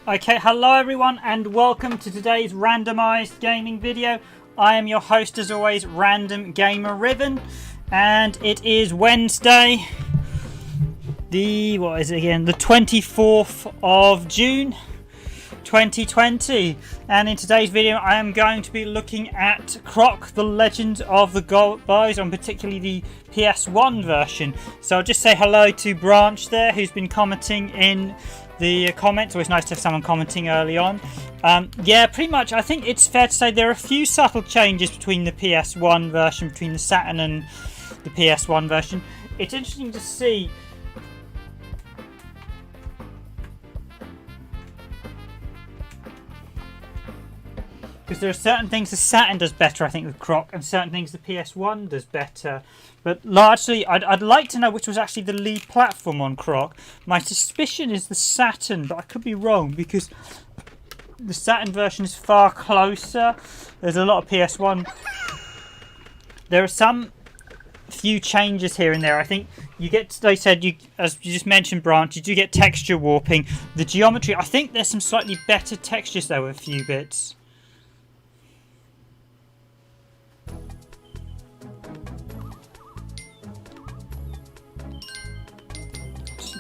Okay, hello everyone and welcome to today's randomized gaming video. I am your host as always, Random Gamer Riven, and it is Wednesday, the 24th of June 2020, and in today's video I am going to be looking at Croc, the Legend of the Gobbos, and particularly the PS1 version. So I'll just say hello to Branch there, who's been commenting in the comments. Always nice to have someone commenting early on. Yeah, pretty much I think it's fair to say there are a few subtle changes between the PS1 version, between the Saturn and the PS1 version. It's interesting to see because there are certain things the Saturn does better, I think, with Croc, and certain things the PS1 does better. But largely, I'd like to know which was actually the lead platform on Croc. My suspicion is the Saturn, but I could be wrong because the Saturn version is far closer. There's a lot of PS1. There are some few changes here and there. I think you get, they said, as you just mentioned, Branch, you do get texture warping. The geometry, I think there's some slightly better textures though with a few bits.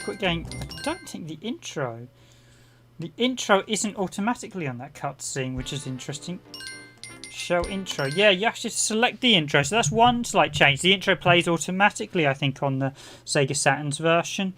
Quick game. I don't think the intro isn't automatically on that cutscene, which is interesting. Show intro. Yeah, you actually select the intro, so that's one slight change. The intro plays automatically, I think, on the Sega Saturn's version.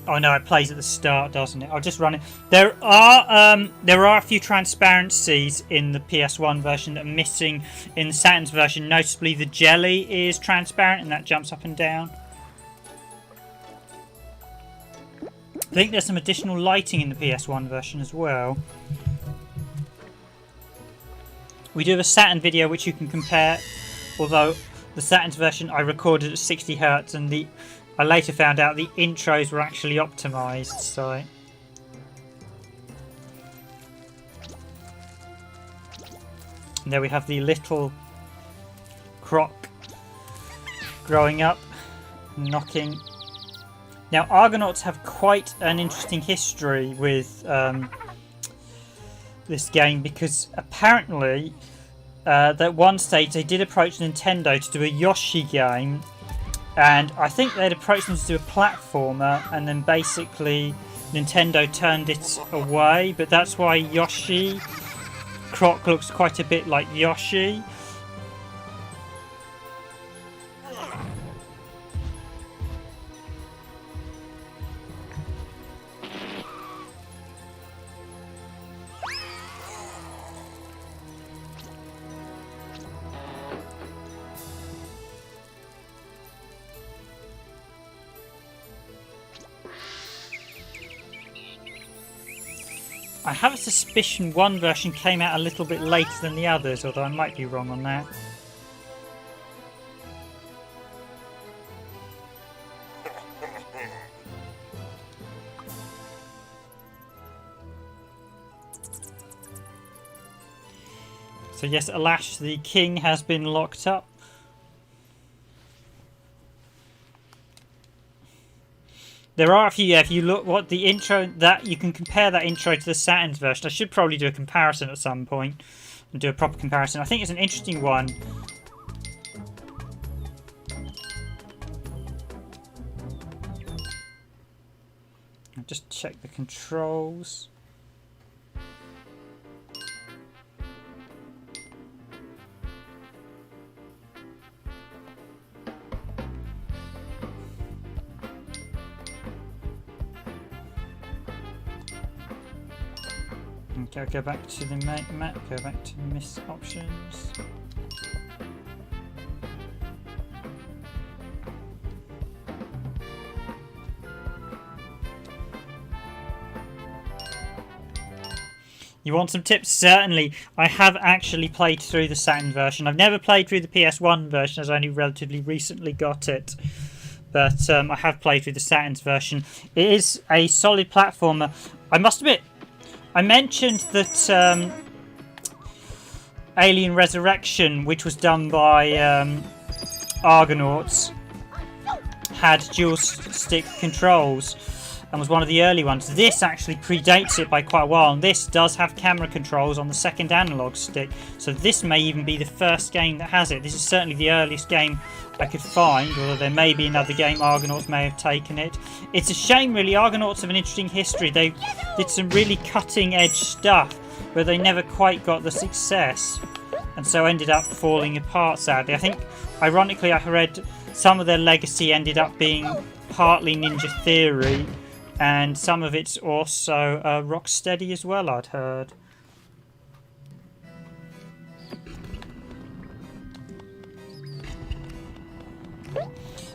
Oh no, it plays at the start, doesn't it? I'll just run it. There are a few transparencies in the PS1 version that are missing in the Saturn's version. Noticeably, the jelly is transparent and that jumps up and down. I think there's some additional lighting in the PS1 version as well. We do have a Saturn video which you can compare, although the Saturn's version I recorded at 60 Hz and I later found out the intros were actually optimised, so... And there we have the little Croc growing up, knocking... Now, Argonauts have quite an interesting history with this game because apparently at one stage they did approach Nintendo to do a Yoshi game, and I think they'd approached them to do a platformer, and then basically Nintendo turned it away, but that's why Croc looks quite a bit like Yoshi. I have a suspicion one version came out a little bit later than the others, although I might be wrong on that. So yes, alas, the king has been locked up. There are a few, yeah, if you look what the intro, that you can compare that intro to the Saturn's version. I should probably do a comparison at some point and do a proper comparison. I think it's an interesting one. I'll just check the controls. Okay, go back to the map, go back to miss options. You want some tips? Certainly. I have actually played through the Saturn version. I've never played through the PS1 version as I only relatively recently got it. But I have played through the Saturn's version. It is a solid platformer. I must admit, I mentioned that Alien Resurrection, which was done by Argonauts, had dual stick controls and was one of the early ones. This actually predates it by quite a while, and this does have camera controls on the second analog stick, so this may even be the first game that has it. This is certainly the earliest game I could find, although there may be another game. Argonauts may have taken it. It's a shame, really. Argonauts have an interesting history. They did some really cutting edge stuff, but they never quite got the success, and so ended up falling apart, sadly. I think, ironically, I read some of their legacy ended up being partly Ninja Theory, and some of it's also Rocksteady as well, I'd heard.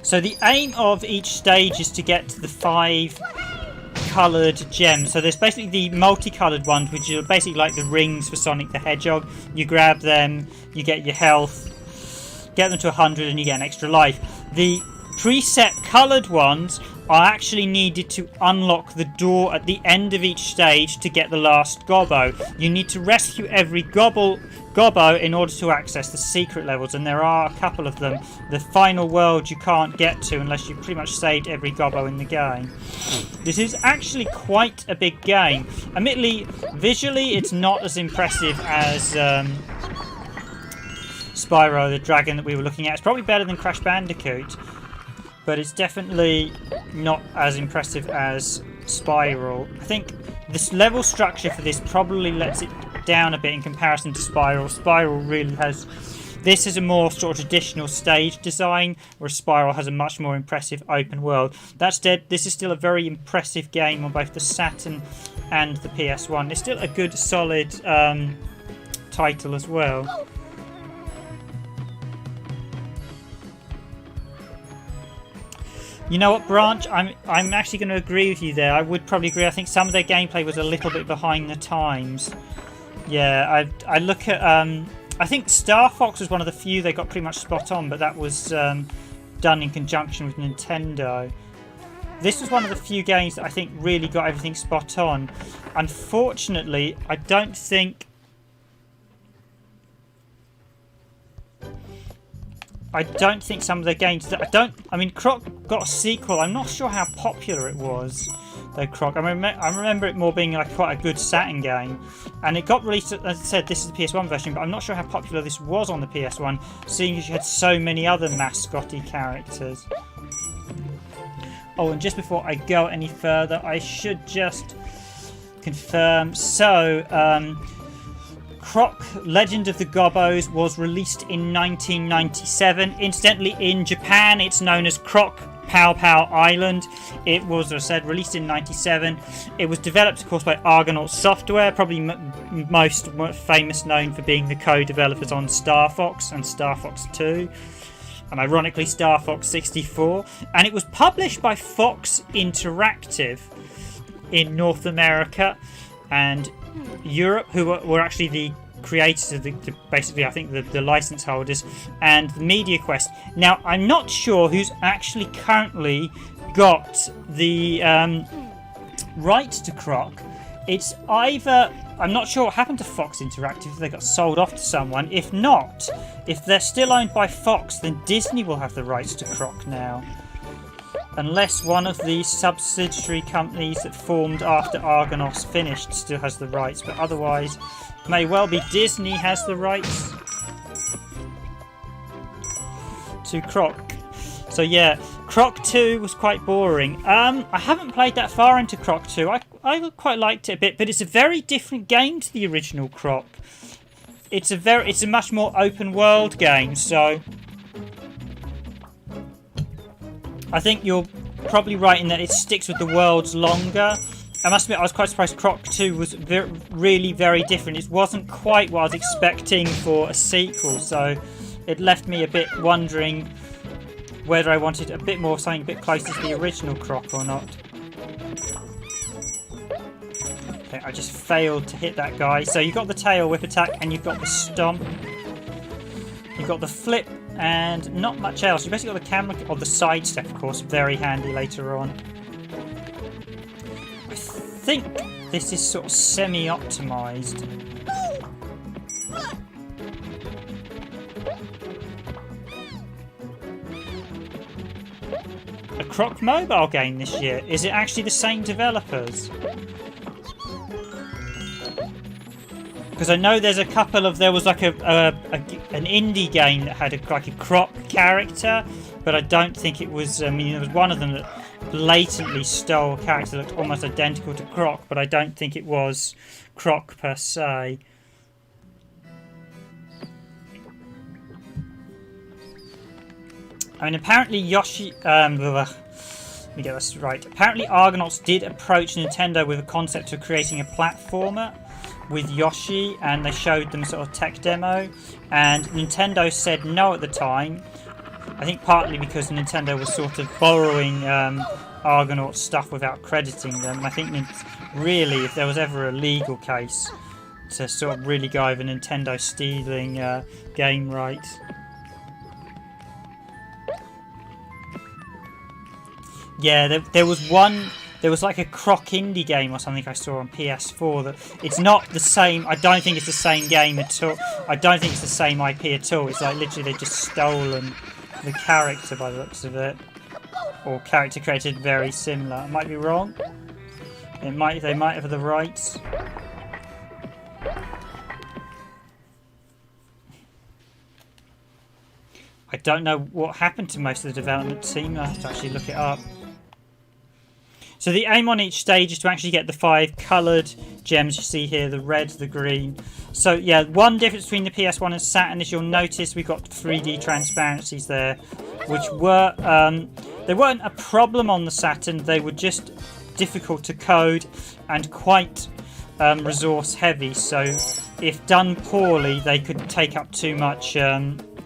So the aim of each stage is to get to the 5 coloured gems. So there's basically the multicoloured ones, which are basically like the rings for Sonic the Hedgehog. You grab them, you get your health, get them to 100 and you get an extra life. The preset coloured ones are actually needed to unlock the door at the end of each stage to get the last Gobbo. You need to rescue every Gobbo in order to access the secret levels, and there are a couple of them. The final world you can't get to unless you've pretty much saved every Gobbo in the game. This is actually quite a big game. Admittedly, visually it's not as impressive as Spyro the Dragon that we were looking at. It's probably better than Crash Bandicoot, but it's definitely not as impressive as Spiral. I think this level structure for this probably lets it down a bit in comparison to Spiral. Spiral really has... This is a more sort of traditional stage design, whereas Spiral has a much more impressive open world. That said, this is still a very impressive game on both the Saturn and the PS1. It's still a good, solid title as well. You know what, Branch? I'm actually going to agree with you there. I would probably agree. I think some of their gameplay was a little bit behind the times. Yeah, I look at... I think Star Fox was one of the few they got pretty much spot on, but that was done in conjunction with Nintendo. This was one of the few games that I think really got everything spot on. Unfortunately, I don't think some of the games that I mean, Croc got a sequel. I'm not sure how popular it was, though. Croc. I remember it more being like quite a good Saturn game, and it got released. As I said, this is the PS1 version, but I'm not sure how popular this was on the PS1, seeing as you had so many other mascotty characters. Oh, and just before I go any further, I should just confirm. So, Croc, Legend of the Gobbos, was released in 1997. Incidentally, in Japan, it's known as Croc Pau Pau Island. It was, as I said, released in 97. It was developed, of course, by Argonaut Software, probably most famous known for being the co-developers on Star Fox and Star Fox 2. And ironically, Star Fox 64. And it was published by Fox Interactive in North America and Europe, who were actually the creators of basically, I think, the license holders, and MediaQuest. Now, I'm not sure who's actually currently got the rights to Croc. It's either... I'm not sure what happened to Fox Interactive, if they got sold off to someone. If not, if they're still owned by Fox, then Disney will have the rights to Croc now. Unless one of the subsidiary companies that formed after Argonauts finished still has the rights, but otherwise, may well be Disney has the rights to Croc. So yeah, Croc 2 was quite boring. I haven't played that far into Croc 2. I quite liked it a bit, but it's a very different game to the original Croc. It's a much more open world game, so I think you're probably right in that it sticks with the worlds longer. I must admit, I was quite surprised Croc 2 was really very different. It wasn't quite what I was expecting for a sequel, so it left me a bit wondering whether I wanted a bit more something a bit closer to the original Croc or not. Okay, I just failed to hit that guy. So you've got the tail whip attack and you've got the stomp. You've got the flip and not much else. You've basically got the camera, or the side step, of course, very handy later on. I think this is sort of semi-optimized. A Croc mobile game this year. Is it actually the same developers? Because I know there's a couple of... There was like an indie game that had like a Croc character, but I don't think it was... I mean, there was one of them that blatantly stole a character that looked almost identical to Croc, but I don't think it was Croc per se. I mean, apparently Yoshi... let me get this right. Apparently Argonauts did approach Nintendo with a concept of creating a platformer with Yoshi, and they showed them sort of tech demo, and Nintendo said no at the time. I think partly because Nintendo was sort of borrowing Argonaut stuff without crediting them. I think really, if there was ever a legal case to sort of really go over Nintendo stealing game rights. Yeah, there was one... There was like a Croc indie game or something I saw on PS4 that it's not the same. I don't think it's the same game at all. I don't think it's the same IP at all. It's like literally they've just stolen the character by the looks of it. Or character created very similar. I might be wrong. They might have the rights. I don't know what happened to most of the development team. I have to actually look it up. So the aim on each stage is to actually get the 5 coloured gems you see here, the red, the green. So yeah, one difference between the PS1 and Saturn is you'll notice we've got 3D transparencies there, which were, they weren't a problem on the Saturn, they were just difficult to code and quite resource heavy, so if done poorly they could take up too much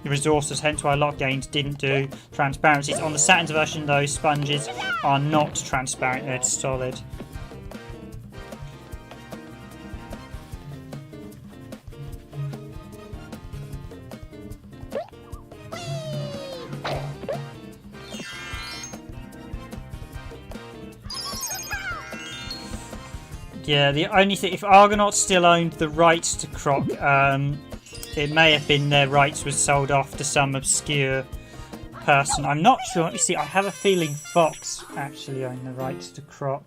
resources, hence why a lot of games didn't do transparencies. On the Saturn's version, those sponges are not transparent, they're solid. Yeah, the only thing, if Argonaut still owned the rights to Croc, it may have been their rights was sold off to some obscure person. I'm not sure. You see, I have a feeling Fox actually owned the rights to Croc.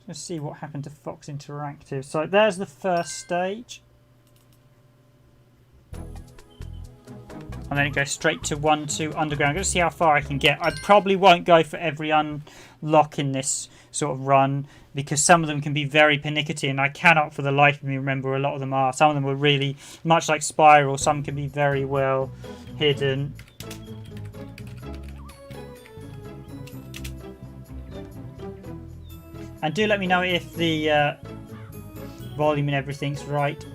Let's see what happened to Fox Interactive. So there's the first stage. And then it goes straight to 1-2 underground. I'm going to see how far I can get. I probably won't go for every unlock in this sort of run, because some of them can be very pernickety, and I cannot for the life of me remember where a lot of them are. Some of them were really much like Spiral, some can be very well hidden. And do let me know if the volume and everything's right.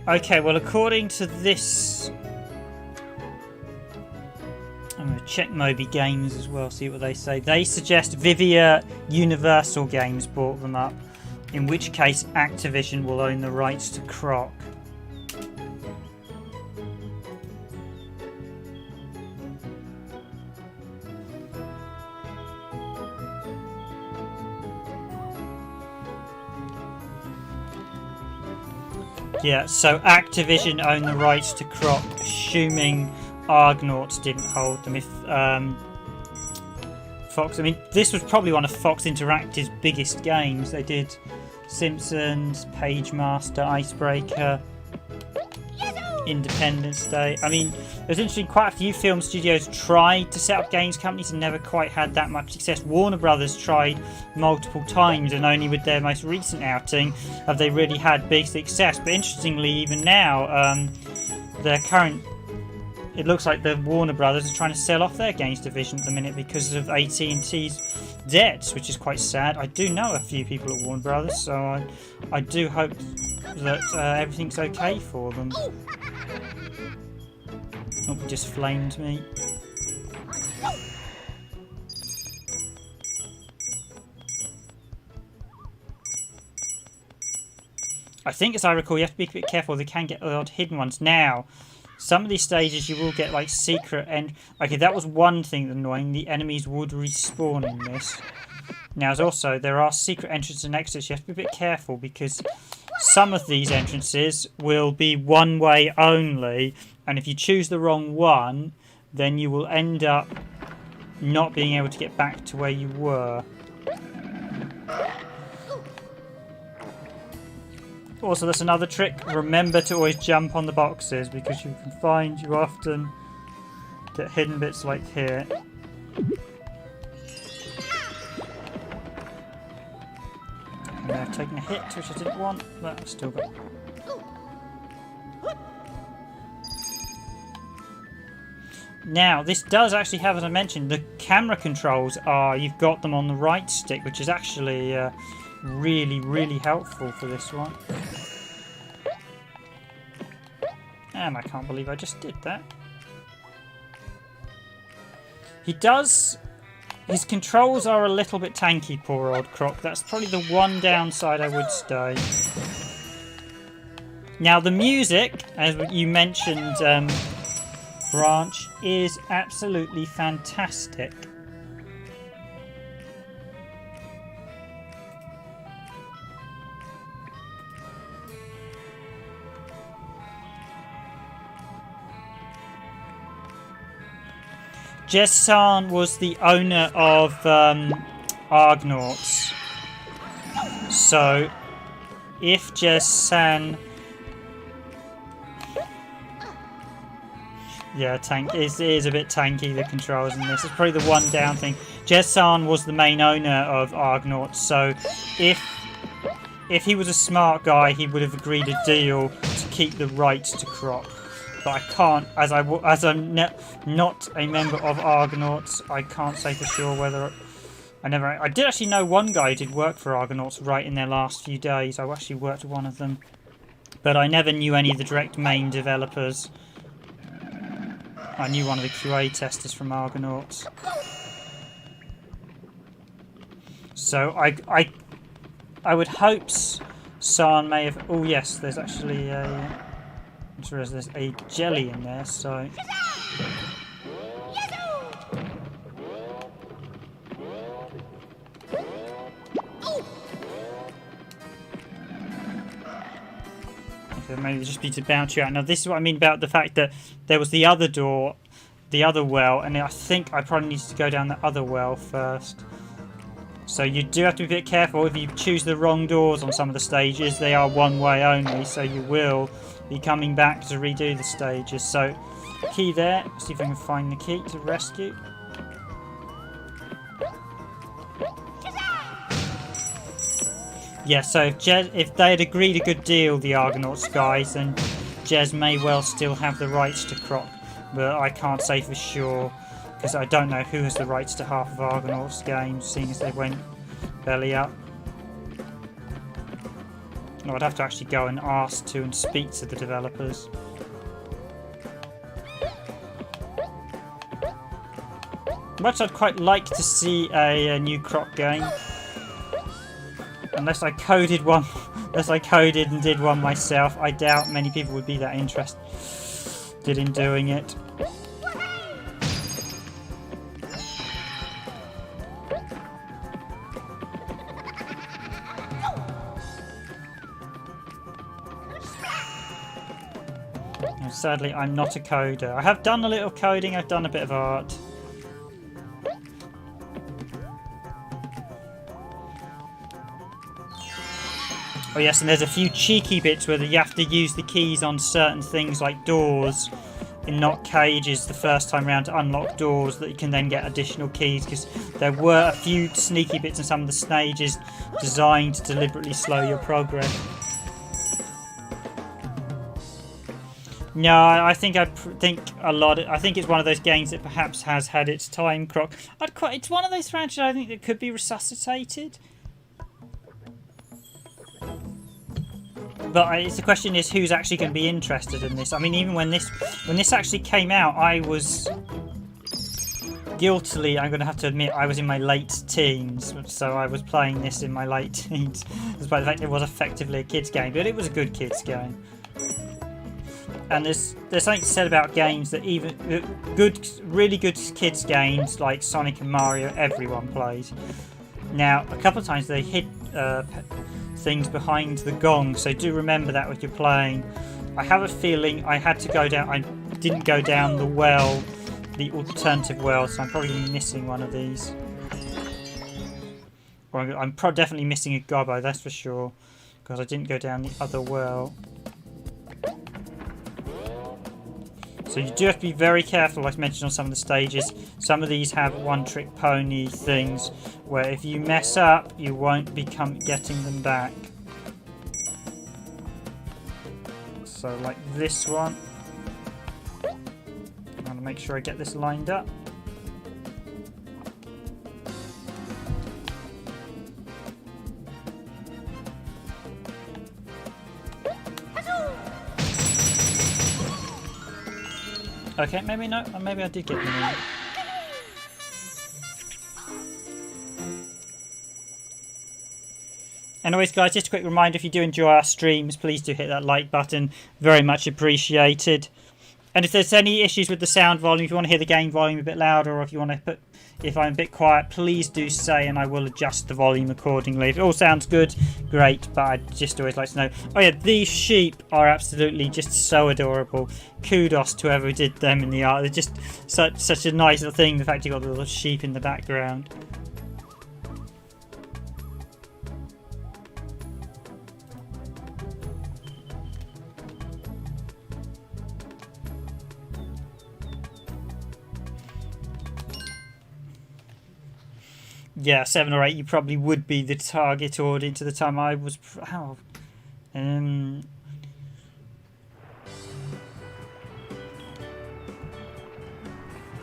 Okay, well, according to this, I'm going to check Moby Games as well, see what they say. They suggest Vivia Universal Games bought them up, in which case Activision will own the rights to Croc. Yeah, so Activision own the rights to Croc, assuming Argonauts didn't hold them. If Fox, I mean, this was probably one of Fox Interactive's biggest games. They did Simpsons, Page Master, Icebreaker, Independence Day. I mean, it was interesting, quite a few film studios tried to set up games companies and never quite had that much success. Warner Brothers tried multiple times, and only with their most recent outing have they really had big success. But interestingly, even now, their current, it looks like the Warner Brothers are trying to sell off their games division at the minute because of AT&T's debts, which is quite sad. I do know a few people at Warner Brothers, so I do hope that everything's okay for them. Oh, it just flamed me. I think, as I recall, you have to be a bit careful. They can get the odd hidden ones. Now, some of these stages you will get like secret, and okay, that was one thing that's annoying. The enemies would respawn in this. Now, as also, there are secret entrances and exits. You have to be a bit careful because some of these entrances will be one way only, and if you choose the wrong one, then you will end up not being able to get back to where you were. Also, that's another trick. Remember to always jump on the boxes, because you can find you often get hidden bits like here. I've taken a hit, which I didn't want, but I've still got. Now, this does actually have, as I mentioned, the camera controls are, you've got them on the right stick, which is actually really, really helpful for this one. And I can't believe I just did that. He does... His controls are a little bit tanky, poor old Croc. That's probably the one downside I would say. Now, the music, as you mentioned, Branch, is absolutely fantastic. Jez-san was the owner of Argonauts. So, if Jez-san... Yeah, tank it is a bit tanky, the controls in this. It's probably the one down thing. Jez-san was the main owner of Argonauts, so if he was a smart guy, he would have agreed a deal to keep the rights to Croc. But I can't, as I'm not a member of Argonauts, I can't say for sure whether... I did actually know one guy who did work for Argonauts right in their last few days. I actually worked with one of them. But I never knew any of the direct main developers. I knew one of the QA testers from Argonauts. So I would hope San may have... Oh yes, there's actually a... There's a jelly in there, so... Okay, maybe just be to bounce you out. Now this is what I mean about the fact that there was the other door, the other well, and I think I probably need to go down the other well first. So you do have to be a bit careful. If you choose the wrong doors on some of the stages, they are one way only, so you will be coming back to redo the stages. So, key there. See if I can find the key to rescue. Yeah, so if they had agreed a good deal, the Argonauts guys, then Jez may well still have the rights to Croc. But I can't say for sure, because I don't know who has the rights to half of Argonauts games, seeing as they went belly up. No, I'd have to actually go and ask to and speak to the developers. Much I'd quite like to see a new Croc game. Unless I coded one, unless I coded and did one myself, I doubt many people would be that interested in doing it. Sadly, I'm not a coder. I have done a little coding, I've done a bit of art. Oh yes, and there's a few cheeky bits where you have to use the keys on certain things like doors and not cages the first time around to unlock doors that you can then get additional keys, because there were a few sneaky bits in some of the stages designed to deliberately slow your progress. No, I think it's one of those games that perhaps has had its time, Croc. It's one of those franchises I think that could be resuscitated. But the question is, who's actually going to be interested in this? I mean, even when this actually came out, I was guiltily, I'm going to have to admit, I was in my late teens, so I was playing this in my late teens, despite the fact it was effectively a kids game, but it was a good kids game. And there's something said about games that even really good kids games like Sonic and Mario, everyone plays. Now, a couple of times they hid things behind the gong, so do remember that when you're playing. I have a feeling I had to go down. I didn't go down the well, the alternative well, so I'm probably missing one of these. Or I'm definitely missing a Gobbo, that's for sure, because I didn't go down the other well. So you do have to be very careful, like I mentioned on some of the stages. Some of these have one-trick pony things, where if you mess up, you won't be getting them back. So like this one. I'm going to make sure I get this lined up. Okay, maybe no, maybe I did get them in. Anyways guys, just a quick reminder, if you do enjoy our streams, please do hit that like button, very much appreciated. And if there's any issues with the sound volume, if you want to hear the game volume a bit louder, or if you want to put, if I'm a bit quiet, please do say, and I will adjust the volume accordingly. If it all sounds good, great, but I'd just always like to know. Oh yeah, these sheep are absolutely just so adorable. Kudos to whoever did them in the art. They're just such a nice little thing, the fact you got the little sheep in the background. Yeah, 7 or 8, you probably would be the target audience at the time. I was... How? I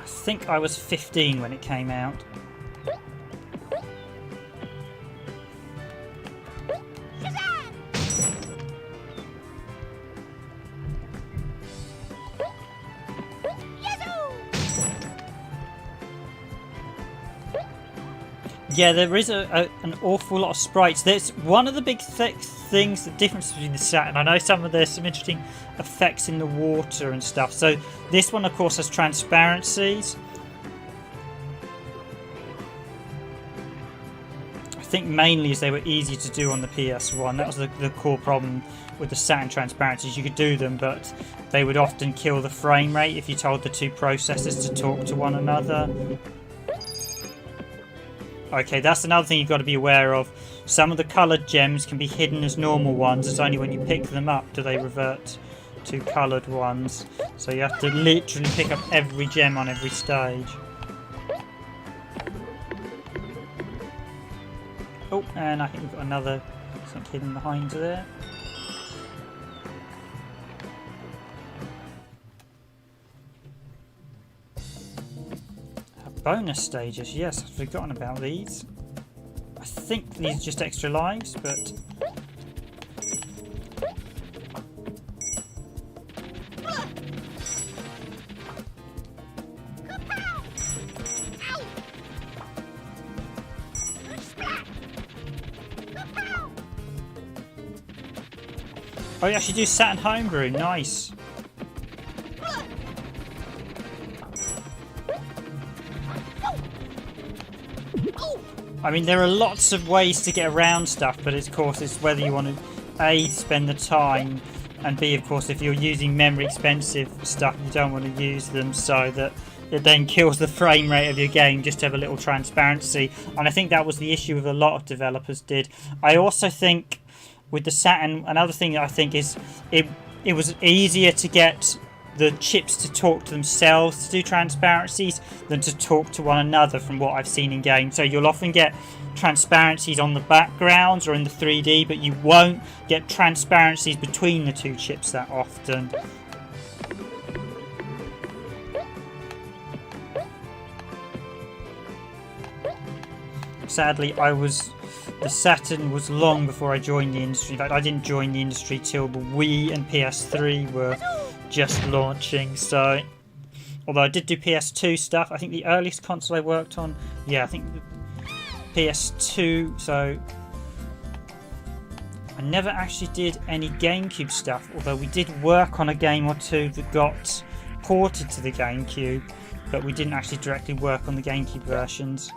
think I was 15 when it came out. Yeah, there is an awful lot of sprites. There's one of the big things, the difference between the Saturn. I know there's some interesting effects in the water and stuff. So this one, of course, has transparencies. I think mainly as they were easy to do on the PS1. That was the core problem with the Saturn transparencies. You could do them, but they would often kill the frame rate if you told the two processors to talk to one another. Okay, that's another thing you've got to be aware of. Some of the coloured gems can be hidden as normal ones. It's only when you pick them up do they revert to coloured ones. So you have to literally pick up every gem on every stage. Oh, and I think we've got another something hidden behind there. Bonus stages, yes, I've forgotten about these. I think these are just extra lives, but... Oh, you actually do Saturn homebrew, nice. I mean, there are lots of ways to get around stuff, but of course it's whether you want to A, spend the time, and B, of course, if you're using memory expensive stuff, you don't want to use them so that it then kills the frame rate of your game just to have a little transparency. And I think that was the issue with a lot of developers did. I also think with the Saturn, another thing I think is it was easier to get the chips to talk to themselves to do transparencies than to talk to one another from what I've seen in games. So you'll often get transparencies on the backgrounds or in the 3D, but you won't get transparencies between the two chips that often. Sadly, the Saturn was long before I joined the industry. In fact, I didn't join the industry till the Wii and PS3 were just launching, so although I did do PS2 stuff, I think the earliest console I worked on, yeah, I think PS2, so I never actually did any GameCube stuff, although we did work on a game or two that got ported to the GameCube, but we didn't actually directly work on the GameCube versions.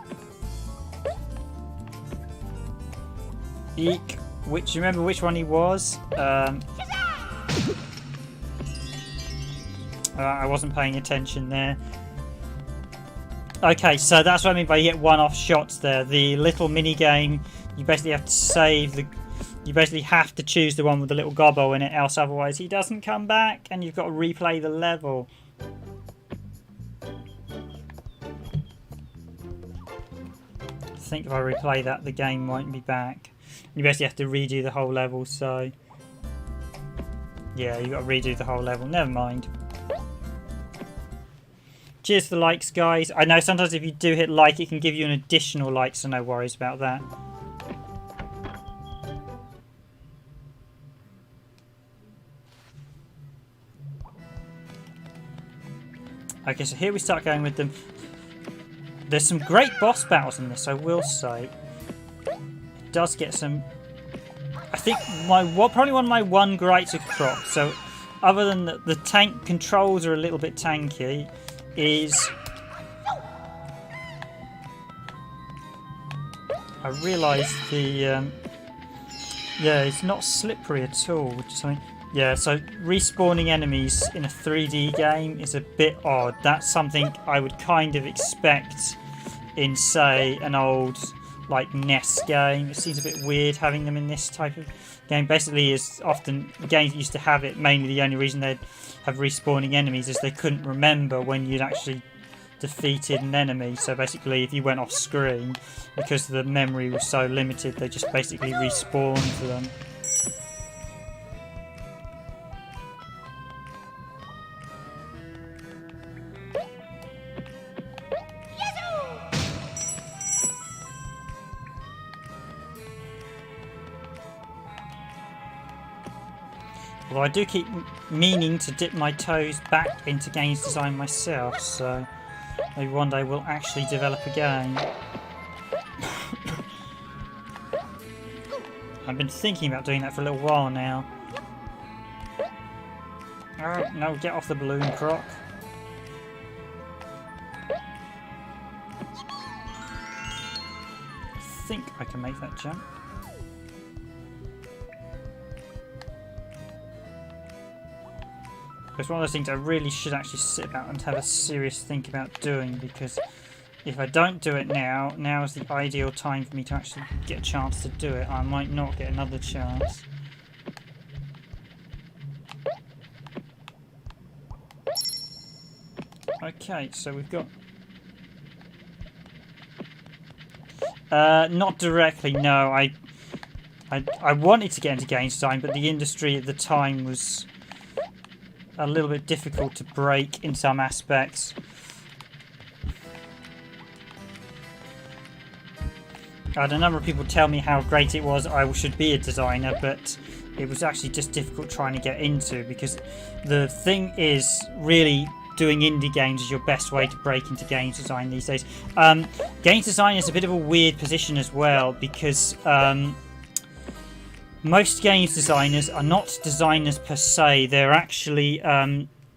Eek, which, remember which one he was? I wasn't paying attention there. Okay, so that's what I mean by you get one-off shots there. The little mini game, you basically have to save the... You basically have to choose the one with the little gobbo in it, else otherwise he doesn't come back and you've got to replay the level. I think if I replay that, the game won't be back. You basically have to redo the whole level, so... Yeah, you've got to redo the whole level. Never mind. Cheers for the likes, guys. I know sometimes if you do hit like, it can give you an additional like, so no worries about that. Okay, so here we start going with them. There's some great boss battles in this, I will say. It does get some... I think probably one of my gripes with Croc. So other than the tank controls are a little bit tanky, is I realised the yeah, it's not slippery at all, which is something. Yeah, so respawning enemies in a 3D game is a bit odd. That's something I would kind of expect in, say, an old like NES game. It seems a bit weird having them in this type of game. Basically, is often games that used to have it, mainly the only reason they'd have respawning enemies is they couldn't remember when you'd actually defeated an enemy. So basically, if you went off screen, because the memory was so limited, they just basically respawned them. Although I do keep meaning to dip my toes back into games design myself, so maybe one day we'll actually develop a game. I've been thinking about doing that for a little while now. Oh, no, get off the balloon, Croc. I think I can make that jump. It's one of those things I really should actually sit about and have a serious think about doing, because if I don't do it now, now is the ideal time for me to actually get a chance to do it. I might not get another chance. Okay, so we've got... not directly, no. I wanted to get into game design, but the industry at the time was a little bit difficult to break in some aspects. I had a number of people tell me how great it was I should be a designer, but it was actually just difficult trying to get into, because the thing is, really doing indie games is your best way to break into games design these days. Games design is a bit of a weird position as well, because most games designers are not designers per se. They're actually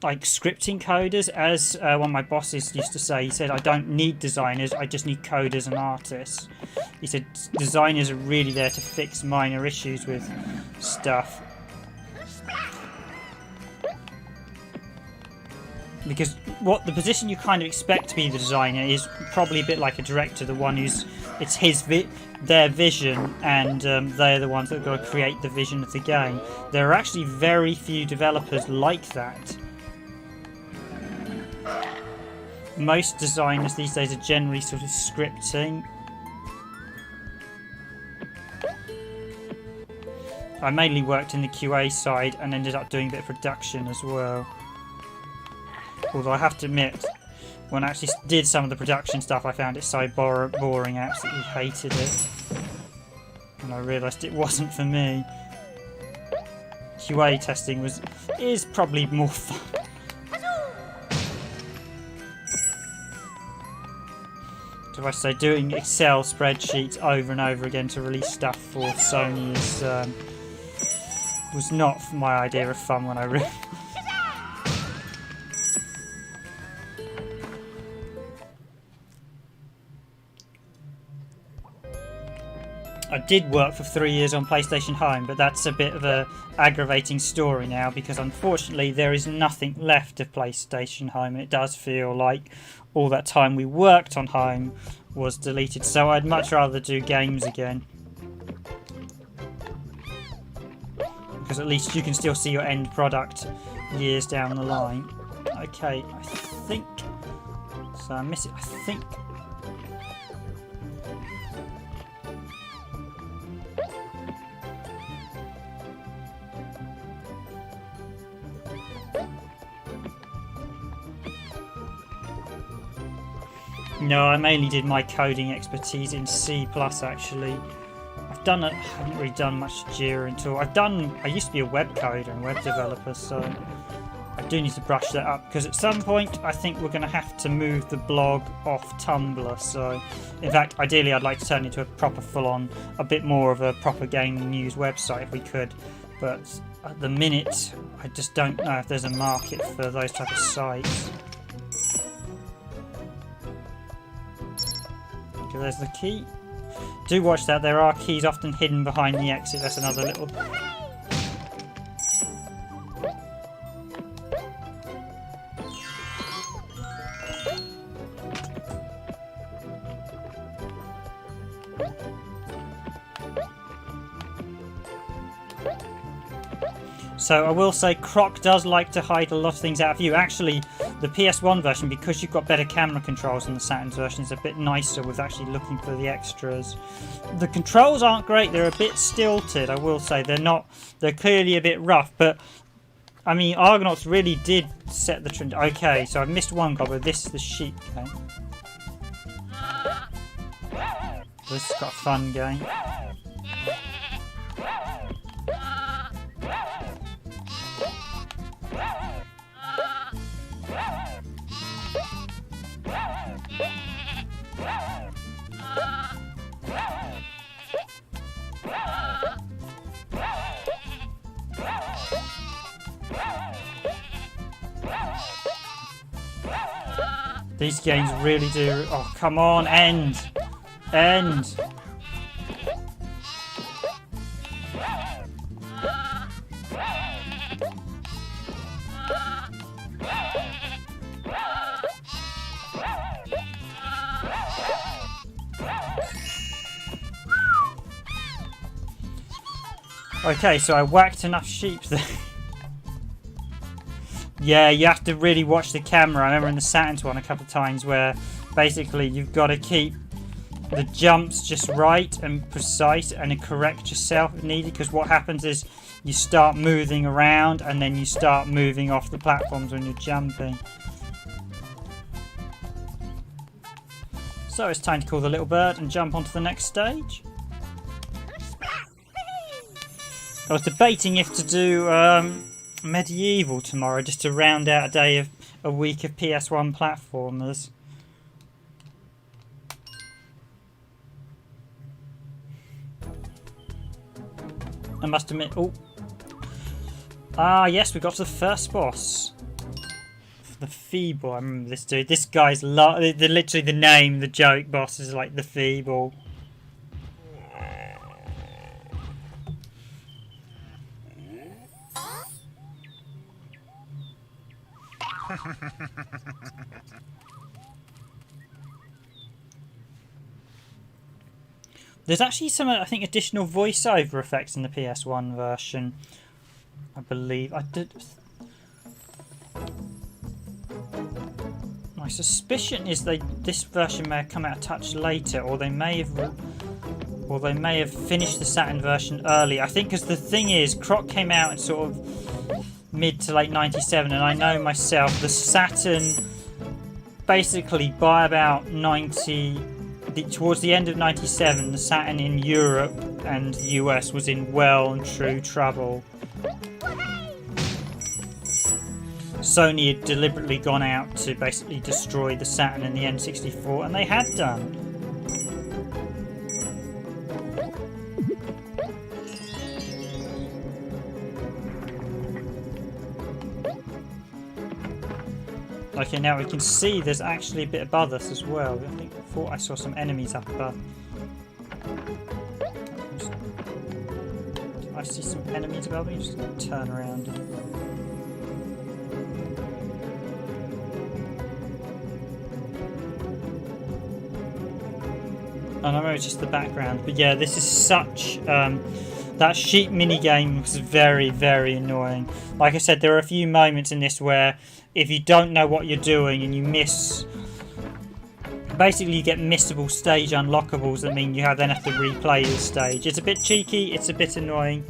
like scripting coders, as one of my bosses used to say. He said, I don't need designers, I just need coders and artists. He said designers are really there to fix minor issues with stuff. Because what the position you kind of expect to be the designer is probably a bit like a director, the one who's, it's their vision, and they're the ones that have got to create the vision of the game. There are actually very few developers like that. Most designers these days are generally sort of scripting. I mainly worked in the QA side and ended up doing a bit of production as well. Although I have to admit, when I actually did some of the production stuff, I found it so boring, I absolutely hated it. And I realised it wasn't for me. QA testing is probably more fun. So I say, doing Excel spreadsheets over and over again to release stuff for Sony was not my idea of fun when I really... I did work for 3 years on PlayStation Home, but that's a bit of a aggravating story now, because unfortunately there is nothing left of PlayStation Home, and it does feel like all that time we worked on Home was deleted. So I'd much rather do games again, because at least you can still see your end product years down the line. Okay, I think so. I miss it. I think. No, I mainly did my coding expertise in C++, actually. I haven't really done much Jira until I used to be a web coder and web developer, so I do need to brush that up, because at some point I think we're going to have to move the blog off Tumblr. So in fact, ideally I'd like to turn it into a proper full-on, a bit more of a proper gaming news website if we could, but at the minute, I just don't know if there's a market for those type of sites. Okay, there's the key. Do watch that, there are keys often hidden behind the exit. That's another little... So I will say Croc does like to hide a lot of things out of view. Actually, the PS1 version, because you've got better camera controls than the Saturn's version, is a bit nicer with actually looking for the extras. The controls aren't great, they're a bit stilted, I will say. They're clearly a bit rough, but I mean, Argonauts really did set the trend. Okay, so I've missed one Gobbo. This is the sheep game. This has got a fun game. These games really do... Oh, come on, end! End! Okay, so I whacked enough sheep there. Yeah, you have to really watch the camera. I remember in the Saturn's one a couple of times where basically you've got to keep the jumps just right and precise and correct yourself if needed, because what happens is you start moving around and then you start moving off the platforms when you're jumping. So it's time to call the little bird and jump onto the next stage. I was debating if to do Medieval tomorrow, just to round out a week of PS1 platformers. I must admit, oh, yes, we got to the first boss, the Feeble. I remember this dude. This guy's literally the name, the joke boss is like the Feeble. There's actually some, I think, additional voiceover effects in the PS1 version. I believe I did. My suspicion is this version may have come out a touch later, or they may have finished the Saturn version early. I think because the thing is, Croc came out in sort of mid to late 97, and I know myself the Saturn basically by about towards the end of 97, the Saturn in Europe and the US was in well and true trouble. Sony had deliberately gone out to basically destroy the Saturn and the N64, and they had done. Okay, now we can see there's actually a bit above us as well. I thought I saw some enemies up above. I see some enemies above me. Just going to turn around. I know it's just the background, but yeah, this is such... that sheep minigame was very, very annoying. Like I said, there are a few moments in this where if you don't know what you're doing and you miss... Basically you get missable stage unlockables that mean you then have to replay the stage. It's a bit cheeky, it's a bit annoying.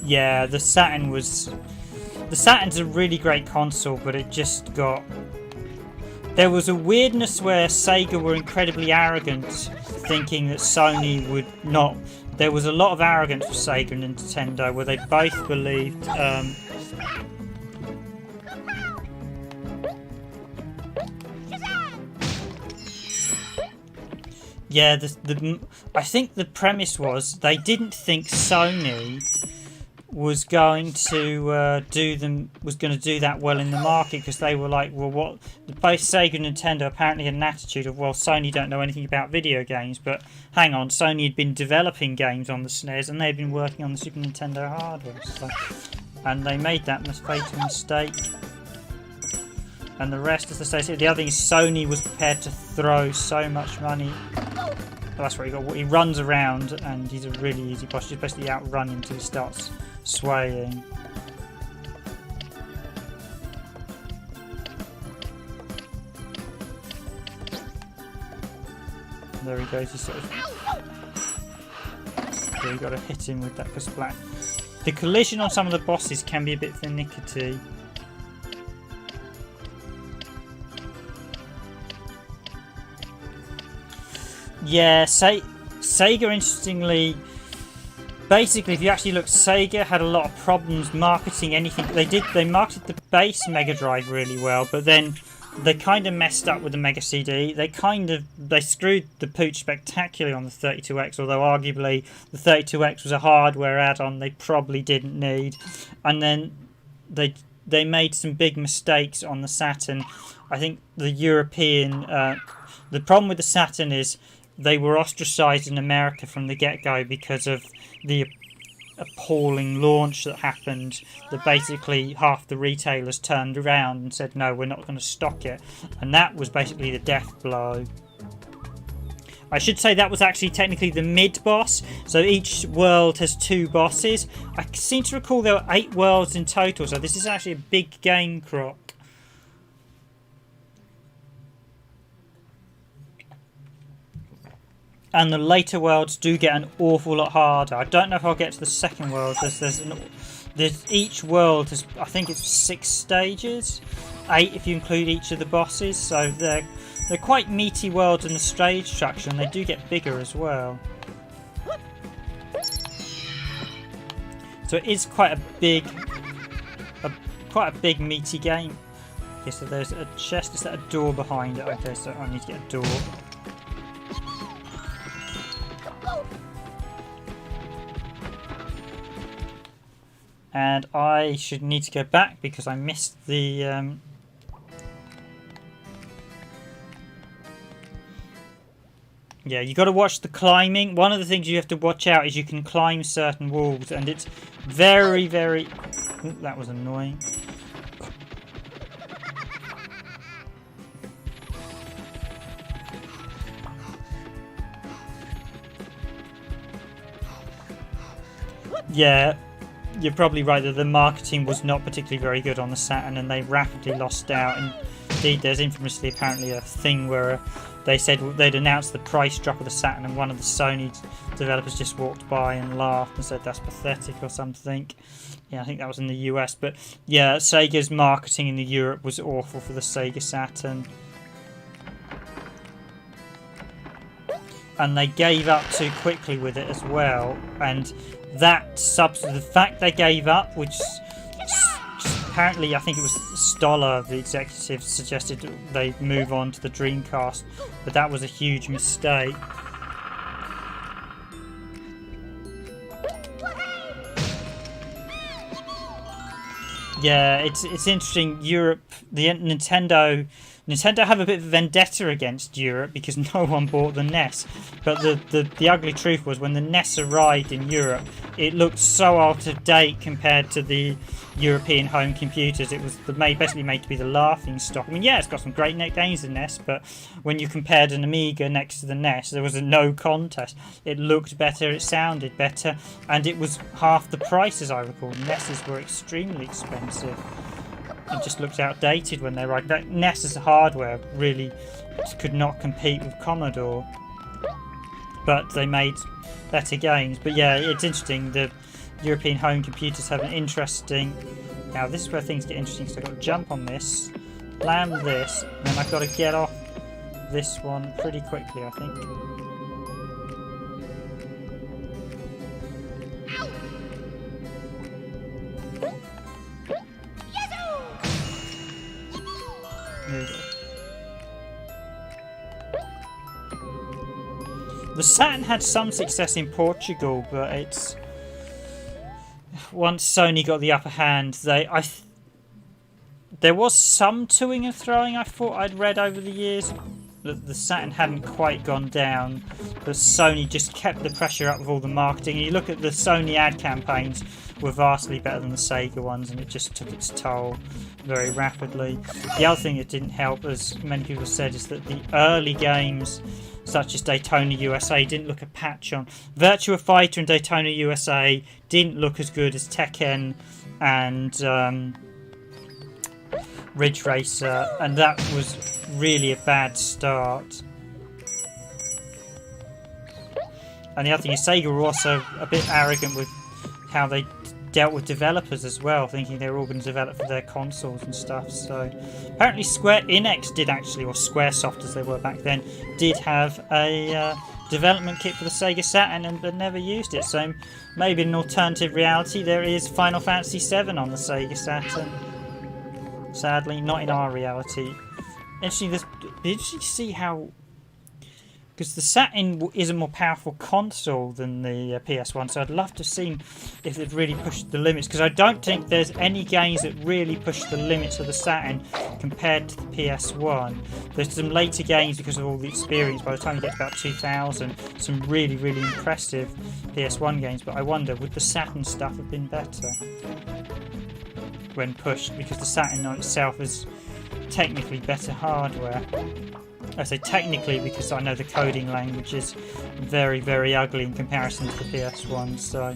Yeah, the Saturn was... The Saturn's a really great console, but it just got... There was a weirdness where Sega were incredibly arrogant, thinking that Sony would not... There was a lot of arrogance for Sega and Nintendo, where they both believed... Yeah, I think the premise was they didn't think Sony was going to do that well in the market, because they were like, well, what? Both Sega and Nintendo apparently had an attitude of, well, Sony don't know anything about video games, but hang on, Sony had been developing games on the SNES and they'd been working on the Super Nintendo hardware, so, and they made that fatal mistake. And the rest, as I say, the other thing is Sony was prepared to throw so much money. Oh, that's what he got. He runs around and he's a really easy boss. You just basically outrun him until he starts swaying. There he goes. He sort of. So you got to hit him with that splat. The collision on some of the bosses can be a bit finicky. Yeah, Sega, interestingly, basically, if you actually look, Sega had a lot of problems marketing anything. They marketed the base Mega Drive really well, but then they kind of messed up with the Mega CD. They screwed the pooch spectacularly on the 32X, although arguably the 32X was a hardware add-on they probably didn't need. And then they made some big mistakes on the Saturn. I think the European... the problem with the Saturn is they were ostracised in America from the get-go because of the appalling launch that happened, that basically half the retailers turned around and said, no, we're not going to stock it. And that was basically the death blow. I should say that was actually technically the mid-boss, so each world has 2 bosses. I seem to recall there were 8 worlds in total, so this is actually a big game, Croc. And the later worlds do get an awful lot harder. I don't know if I'll get to the second world. There's each world has, I think it's 6 stages, 8 if you include each of the bosses. So they're quite meaty worlds in the stage structure, and they do get bigger as well. So it is quite a big meaty game. Okay, so there's a chest. Is that a door behind it? Okay, so I need to get a door. And I should need to go back because I missed the... Yeah, you got to watch the climbing. One of the things you have to watch out is you can climb certain walls, and it's very, very... Ooh, that was annoying. Yeah. You're probably right that the marketing was not particularly very good on the Saturn, and they rapidly lost out. Indeed, there's infamously apparently a thing where they said they'd announced the price drop of the Saturn, and one of the Sony developers just walked by and laughed and said that's pathetic or something. Yeah, I think that was in the US. But yeah, Sega's marketing in the Europe was awful for the Sega Saturn. And they gave up too quickly with it as well, and the fact they gave up, which apparently I think it was Stoller, the executive, suggested they move on to the Dreamcast, but that was a huge mistake. Yeah, it's interesting. Europe, the Nintendo have a bit of a vendetta against Europe because no one bought the NES. But the ugly truth was when the NES arrived in Europe, it looked so out of date compared to the European home computers. It was basically made to be the laughing stock. I mean, yeah, it's got some great games in NES, but when you compared an Amiga next to the NES, there was no contest. It looked better, it sounded better, and it was half the price, as I recall. NESs were extremely expensive. It just looked outdated when they arrived. That NES as a hardware really could not compete with Commodore, but they made better games. But yeah, it's interesting. The European home computers have an interesting... Now this is where things get interesting, so I've got to jump on this, slam this, and then I've got to get off this one pretty quickly, I think. There we go. The Saturn had some success in Portugal, but it's once Sony got the upper hand, there was some toing and throwing I thought I'd read over the years. The Saturn hadn't quite gone down, but Sony just kept the pressure up with all the marketing. And you look at the Sony ad campaigns were vastly better than the Sega ones, and it just took its toll very rapidly. The other thing that didn't help, as many people said, is that the early games such as Daytona USA didn't look a patch on. Virtua Fighter and Daytona USA didn't look as good as Tekken and Ridge Racer, and that was really a bad start. And the other thing is Sega were also a bit arrogant with how they dealt with developers as well, thinking they were all going to develop for their consoles and stuff. So apparently Square Enix did actually, or Squaresoft as they were back then, did have a development kit for the Sega Saturn but never used it. So maybe in an alternative reality there is Final Fantasy VII on the Sega Saturn. Sadly, not in our reality. Interesting, did you see how... Because the Saturn is a more powerful console than the PS1, so I'd love to see if they've really pushed the limits, because I don't think there's any games that really push the limits of the Saturn compared to the PS1. There's some later games because of all the experience, by the time you get to about 2000, some really, really impressive PS1 games, but I wonder, would the Saturn stuff have been better when pushed, because the Saturn itself is technically better hardware. I say technically because I know the coding language is very, very ugly in comparison to the PS1. So,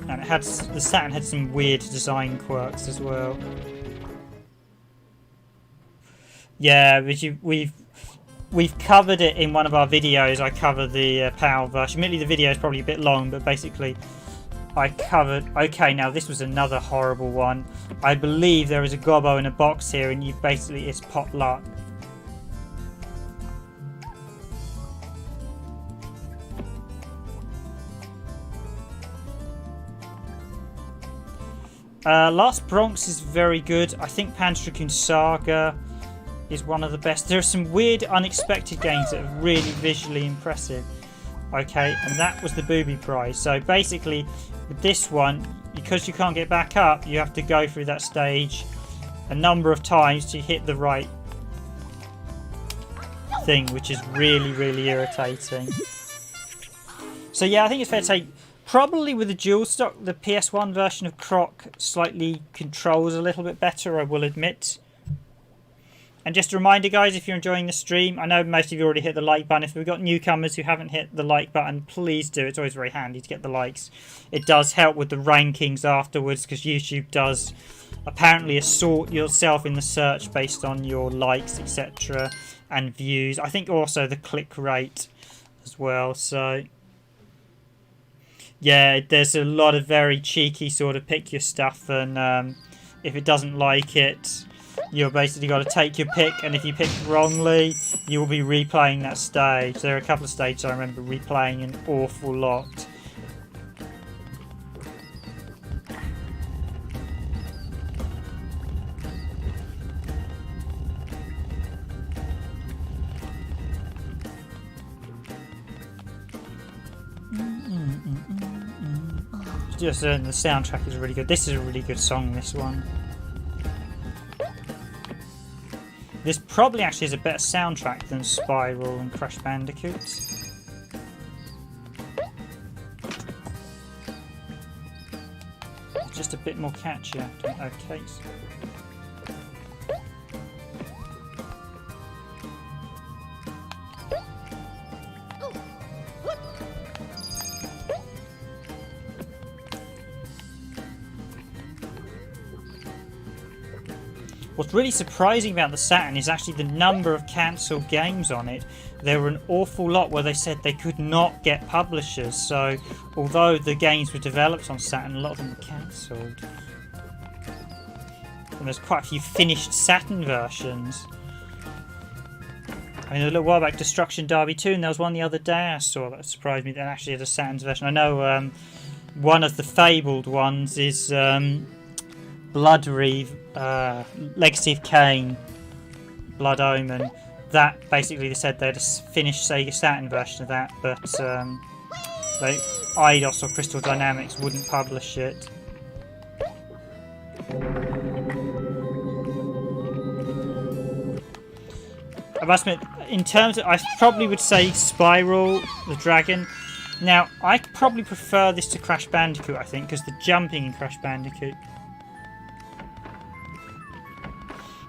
and the Saturn had some weird design quirks as well. Yeah, we've covered it in one of our videos. I covered the PAL version. Admittedly, the video is probably a bit long, but basically I covered... Okay, now this was another horrible one. I believe there is a gobbo in a box here, and it's pot luck. Last Bronx is very good. I think Panzer Dragoon Saga is one of the best. There are some weird, unexpected games that are really visually impressive. Okay, and that was the booby prize. So basically, with this one, because you can't get back up, you have to go through that stage a number of times to hit the right thing, which is really, really irritating. So yeah, I think it's fair to say, probably with the dual stock, the PS1 version of Croc slightly controls a little bit better, I will admit. And just a reminder, guys, if you're enjoying the stream, I know most of you already hit the like button. If we've got newcomers who haven't hit the like button, please do. It's always very handy to get the likes. It does help with the rankings afterwards, because YouTube does apparently assort yourself in the search based on your likes, etc. and views. I think also the click rate as well. So yeah, there's a lot of very cheeky sort of pick your stuff, and if it doesn't like it, you've basically got to take your pick, and if you pick wrongly, you will be replaying that stage. There are a couple of stages I remember replaying an awful lot. Just the soundtrack is really good. This is a really good song, this one. This probably actually is a better soundtrack than Spiral and Crash Bandicoot. It's just a bit more catchy after. Okay. What's really surprising about the Saturn is actually the number of cancelled games on it. There were an awful lot where they said they could not get publishers. So, although the games were developed on Saturn, a lot of them were cancelled. And there's quite a few finished Saturn versions. I mean, a little while back, Destruction Derby 2, and there was one the other day I saw that surprised me that actually had a Saturn's version. I know one of the fabled ones is Blood Reeve, Legacy of Kain, Blood Omen. that basically they said they'd finished Sega Saturn version of that, but Eidos or Crystal Dynamics wouldn't publish it. I must admit, in terms of, I probably would say Spiral the Dragon. Now, I probably prefer this to Crash Bandicoot, I think, because the jumping in Crash Bandicoot.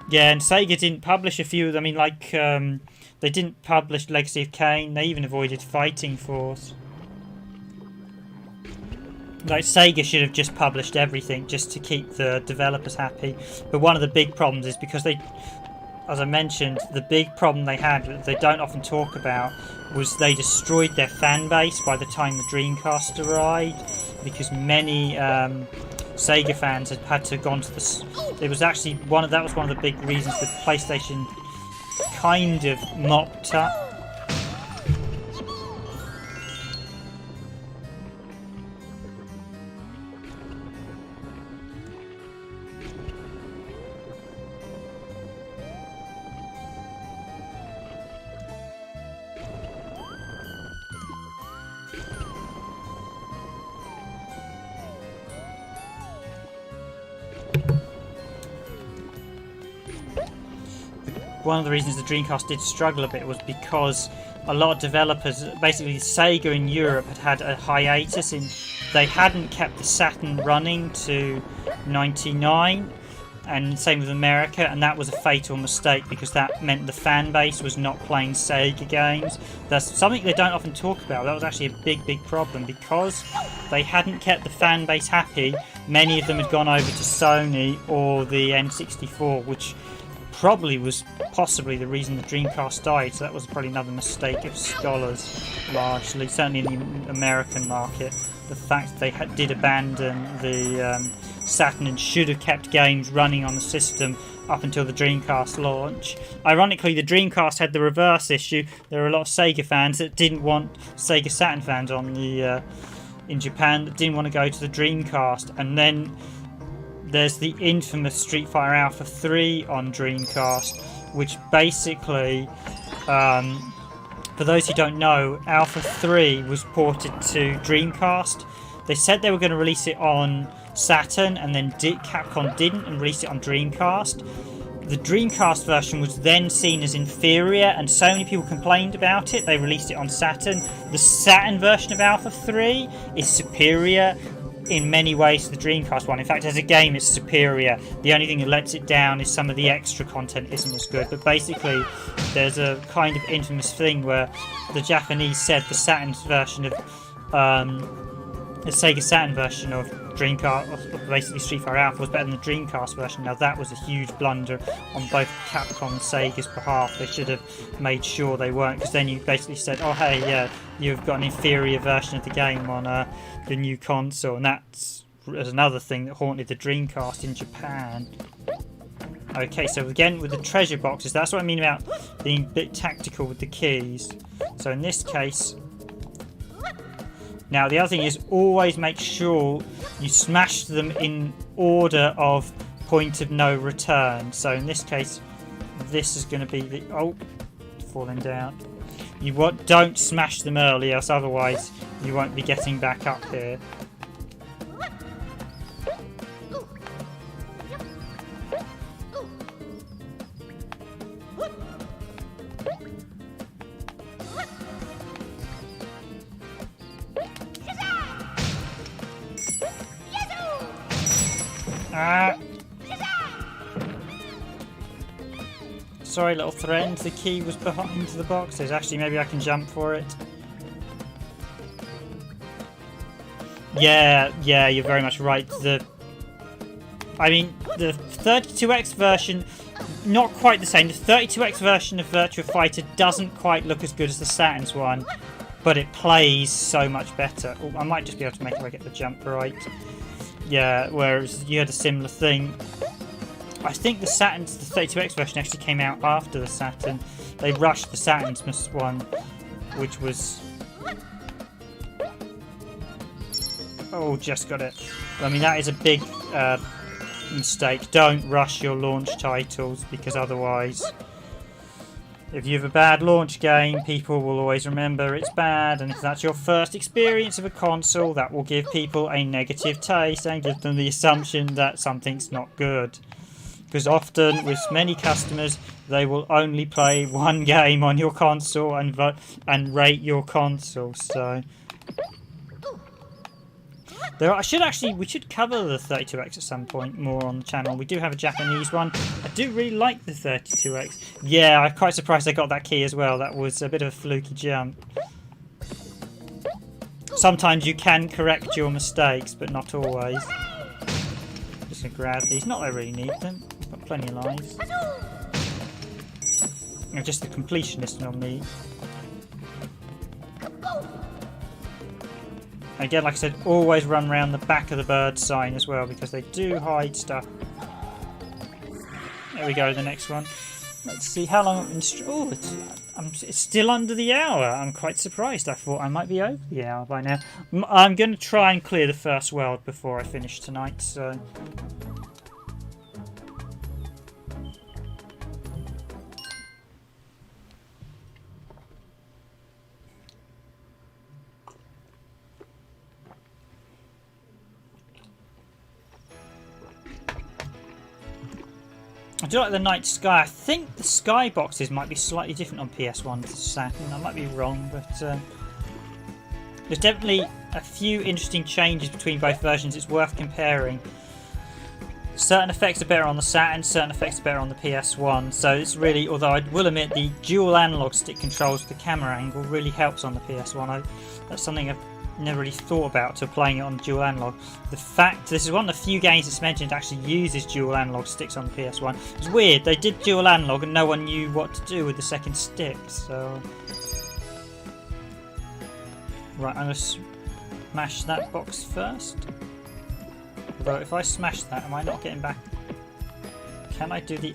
Yeah, and Sega didn't publish a few of them. I mean, like, they didn't publish Legacy of Kain. They even avoided Fighting Force. Like, Sega should have just published everything just to keep the developers happy. But one of the big problems is because they, as I mentioned, the big problem they had that they don't often talk about was they destroyed their fan base by the time the Dreamcast arrived, because many Sega fans had to have gone to the. It was actually that was one of the big reasons the PlayStation kind of mopped up. One of the reasons the Dreamcast did struggle a bit was because a lot of developers, basically Sega in Europe, had a hiatus in they hadn't kept the Saturn running to '99, and same with America, and that was a fatal mistake because that meant the fan base was not playing Sega games. That's something they don't often talk about. That was actually a big problem because they hadn't kept the fan base happy. Many of them had gone over to Sony or the N64, which probably was possibly the reason the Dreamcast died, so that was probably another mistake of scholars, largely, certainly in the American market. The fact that they did abandon the Saturn and should have kept games running on the system up until the Dreamcast launch. Ironically, the Dreamcast had the reverse issue. There were a lot of Sega fans that didn't want Sega Saturn fans on the in Japan that didn't want to go to the Dreamcast, and then there's the infamous Street Fighter Alpha 3 on Dreamcast, which basically, for those who don't know, Alpha 3 was ported to Dreamcast. They said they were going to release it on Saturn, and then Capcom didn't and released it on Dreamcast. The Dreamcast version was then seen as inferior, and so many people complained about it, they released it on Saturn. The Saturn version of Alpha 3 is superior in many ways to the Dreamcast one. In fact, as a game it's superior. The only thing that lets it down is some of the extra content isn't as good. But basically there's a kind of infamous thing where the Japanese said the Saturn's version of the Sega Saturn version of Dreamcast, of basically Street Fighter Alpha, was better than the Dreamcast version. Now that was a huge blunder on both Capcom and Sega's behalf. They should have made sure they weren't, because then you basically said, oh hey, yeah, you've got an inferior version of the game on the new console, and that's another thing that haunted the Dreamcast in Japan. Okay, so again with the treasure boxes, that's what I mean about being a bit tactical with the keys. So in this case, now the other thing is always make sure you smash them in order of point of no return. So in this case, this is going to be the falling down. You don't smash them early, else otherwise you won't be getting back up here. Sorry, little friend, the key was behind the boxes. Actually, maybe I can jump for it. Yeah, you're very much right. I mean, the 32X version, not quite the same. The 32X version of Virtua Fighter doesn't quite look as good as the Saturn's one, but it plays so much better. Oh, I might just be able to make it if I get the jump right. Yeah, whereas you had a similar thing. I think the 32X version actually came out after the Saturn. They rushed the Saturn's one, which was... Oh, just got it. I mean, that is a big mistake. Don't rush your launch titles, because otherwise If you have a bad launch game, people will always remember it's bad, and if that's your first experience of a console, that will give people a negative taste and give them the assumption that something's not good. Because often, with many customers, they will only play one game on your console and rate your console. So, we should cover the 32X at some point more on the channel. We do have a Japanese one. I do really like the 32X. Yeah, I'm quite surprised I got that key as well. That was a bit of a fluky jump. Sometimes you can correct your mistakes, but not always. Just gonna grab these. Not that I really need them. Got plenty of lives. Just the completionist on me. Again, like I said, always run around the back of the bird sign as well, because they do hide stuff. There we go, the next one. Let's see how long I've been... Oh, it's still under the hour. I'm quite surprised. I thought I might be over the hour by now. I'm going to try and clear the first world before I finish tonight, so... I do like the night sky. I think the sky boxes might be slightly different on PS1 to Saturn. I might be wrong, but there's definitely a few interesting changes between both versions. It's worth comparing. Certain effects are better on the Saturn, certain effects are better on the PS1. So it's really, although I will admit, the dual analog stick controls with the camera angle really helps on the PS1. That's something I've never really thought about till playing it on dual analog. The fact this is one of the few games that's mentioned actually uses dual analog sticks on the PS1. It's weird, they did dual analog and no one knew what to do with the second stick, so... Right, I'm going to smash that box first. Although if I smash that, am I not getting back? Can I do the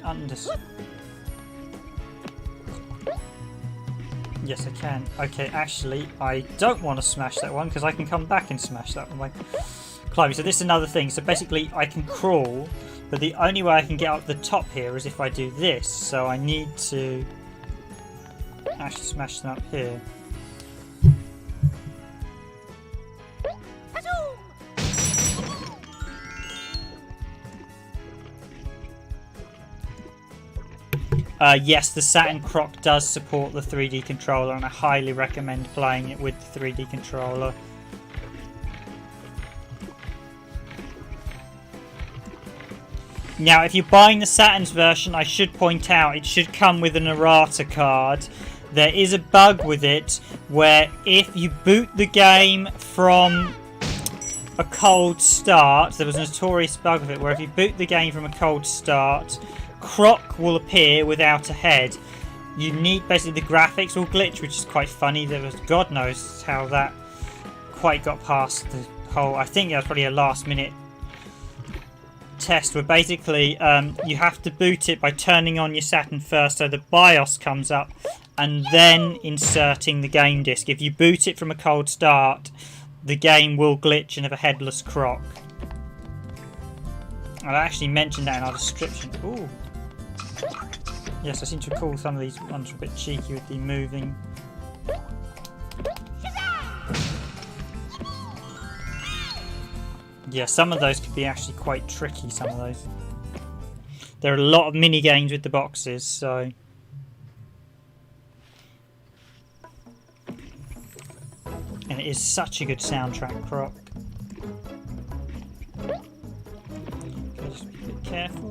Yes, I can. Okay, actually, I don't want to smash that one because I can come back and smash that one by climbing. So this is another thing. So basically, I can crawl, but the only way I can get up the top here is if I do this. So I need to actually smash them up here. Yes, the Saturn Croc does support the 3D controller, and I highly recommend playing it with the 3D controller. Now, if you're buying the Saturn's version, I should point out it should come with an errata card. There is a bug with it where if you boot the game from a cold start, there was a notorious bug of it where if you boot the game from a cold start, Croc will appear without a head. You need basically the graphics will glitch, which is quite funny. There was God knows how that quite got past the whole. I think that was probably a last minute test where basically you have to boot it by turning on your Saturn first, so the BIOS comes up, and then inserting the game disc. If you boot it from a cold start, the game will glitch and have a headless Croc. I actually mentioned that in our description. Ooh. Yes, I seem to recall some of these ones are a bit cheeky with the moving. Yeah, some of those could be actually quite tricky, some of those. There are a lot of mini games with the boxes, so... And it is such a good soundtrack, Croc. Okay, just be a bit careful.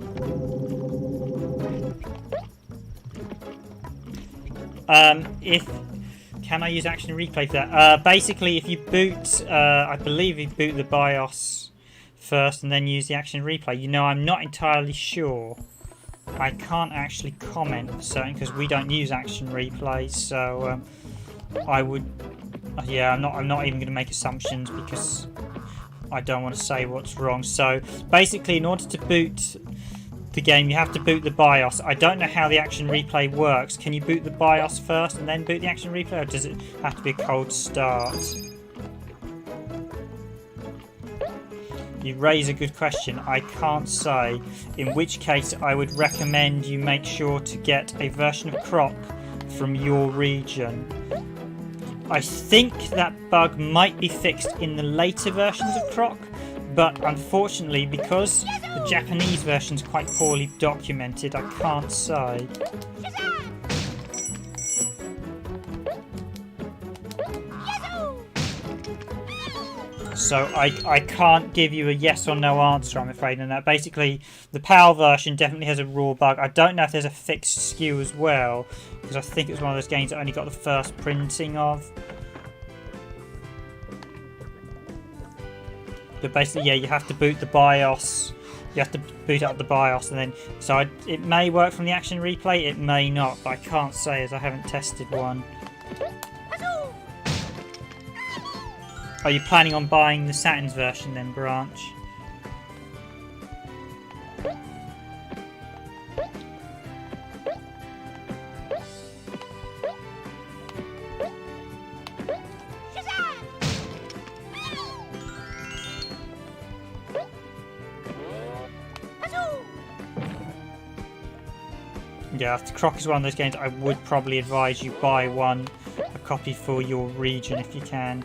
Can I use action replay for that? Basically, if you boot, I believe you boot the BIOS first and then use the action replay. You know, I'm not entirely sure. I can't actually comment for certain because we don't use action replays. So I would, yeah, I'm not even going to make assumptions because I don't want to say what's wrong. So basically, in order to boot the game, you have to boot the BIOS. I don't know how the action replay works. Can you boot the BIOS first and then boot the action replay, or does it have to be a cold start? You raise a good question. I can't say, in which case I would recommend you make sure to get a version of Croc from your region. I think that bug might be fixed in the later versions of Croc, but unfortunately, because the Japanese version is quite poorly documented, I can't say. So I can't give you a yes or no answer, I'm afraid, on that. Basically, the PAL version definitely has a raw bug. I don't know if there's a fixed SKU as well, because I think it was one of those games that only got the first printing of. But basically, yeah, you have to boot the BIOS. You have to boot up the BIOS, and then it may work from the action replay, it may not, but I can't say as I haven't tested one. Are you planning on buying the Saturn's version then, Branch? Yeah, Croc is one of those games I would probably advise you buy a copy for your region if you can.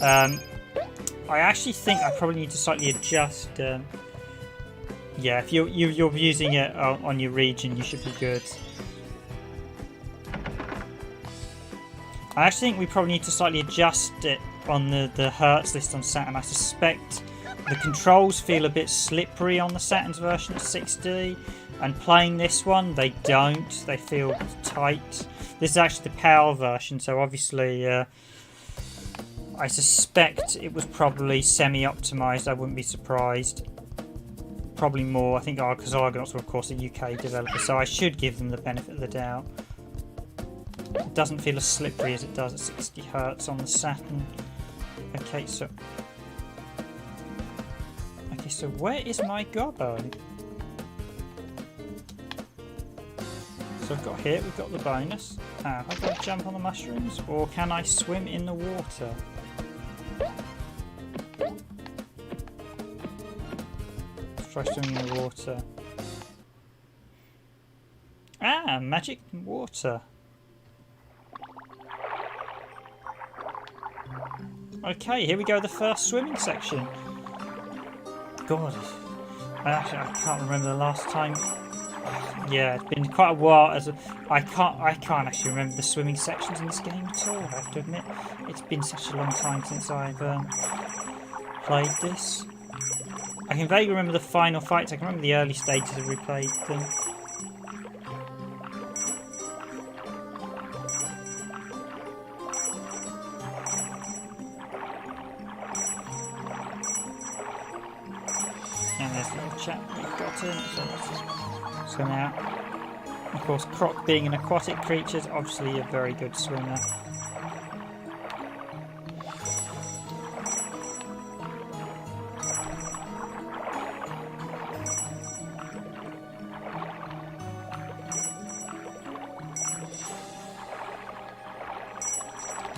I actually think I probably need to slightly adjust. Yeah, if you're using it on your region, you should be good. I actually think we probably need to slightly adjust it on the Hertz list on Saturn. I suspect the controls feel a bit slippery on the Saturn's version at 60, and playing this one, they don't. They feel tight. This is actually the PAL version, so obviously I suspect it was probably semi-optimised. I wouldn't be surprised. Probably more. I think because Argonauts were, of course, a UK developer, so I should give them the benefit of the doubt. It doesn't feel as slippery as it does at 60 Hz on the Saturn. Okay, so where is my Gobbo? So we've got the bonus. Have I got to jump on the mushrooms, or can I swim in the water? Let's try swimming in the water. Magic water. Okay, here we go, the first swimming section. God, I can't remember the last time. Yeah, it's been quite a while. I can't actually remember the swimming sections in this game at all, I have to admit. It's been such a long time since I've played this. I can vaguely remember the final fights. I can remember the early stages as we played them. And there's the little chap we've got in. So let's swim out. Of course, Croc being an aquatic creature is obviously a very good swimmer.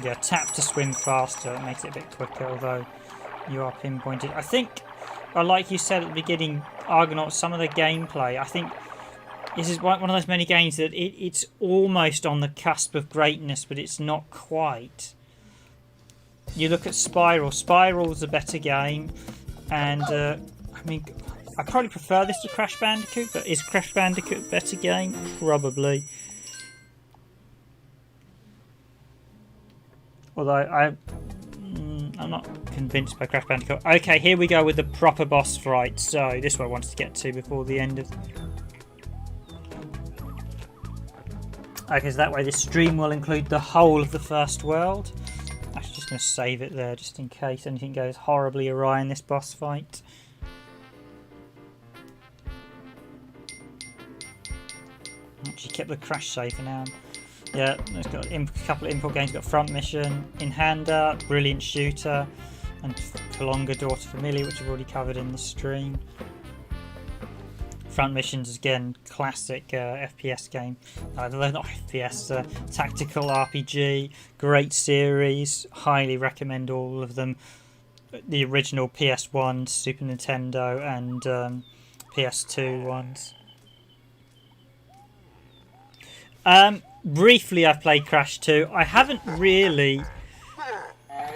Yeah, tap to swim faster, it makes it a bit quicker, although you are pinpointed. I think, like you said at the beginning, Argonaut, some of the gameplay, I think this is one of those many games that it's almost on the cusp of greatness, but it's not quite. You look at Spiral. Spiral's a better game, and I mean, I probably prefer this to Crash Bandicoot, but is Crash Bandicoot a better game? Probably. Although I'm not convinced by Crash Bandicoot. Okay, here we go with the proper boss fight. So this is what I wanted to get to before the end of. Okay, so that way this stream will include the whole of the first world. I'm actually just going to save it there just in case anything goes horribly awry in this boss fight. Actually kept the crash save for now. Yeah, it's got a couple of import games. Got Front Mission, In Hander, Brilliant Shooter, and Kalonga Daughter Familiar, which I've already covered in the stream. Front Missions, again, classic FPS game. They're not FPS, tactical RPG, great series. Highly recommend all of them. The original PS1, Super Nintendo, and PS2 ones. briefly I've played Crash 2. I haven't really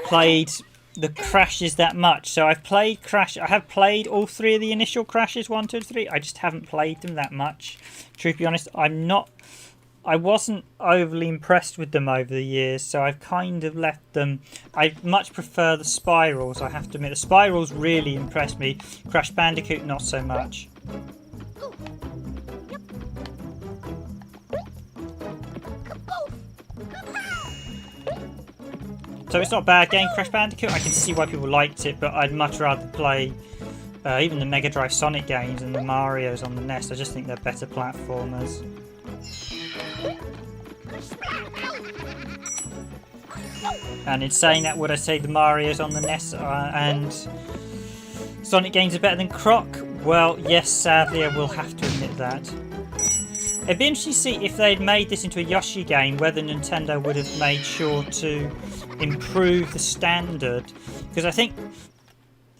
played the Crashes that much. So I've played Crash. I have played all 3 of the initial Crashes, 1, 2, 3. I just haven't played them that much. Truth be honest, I wasn't overly impressed with them over the years, so I've kind of left them. I much prefer the Spirals, I have to admit. The Spirals really impressed me. Crash Bandicoot, not so much. So it's not a bad game, Crash Bandicoot. I can see why people liked it, but I'd much rather play even the Mega Drive Sonic games and the Marios on the NES. I just think they're better platformers. And in saying that, would I say the Marios on the NES and Sonic games are better than Croc? Well, yes, sadly, I will have to admit that. It'd be interesting to see if they'd made this into a Yoshi game, whether Nintendo would have made sure to improve the standard. Because I think,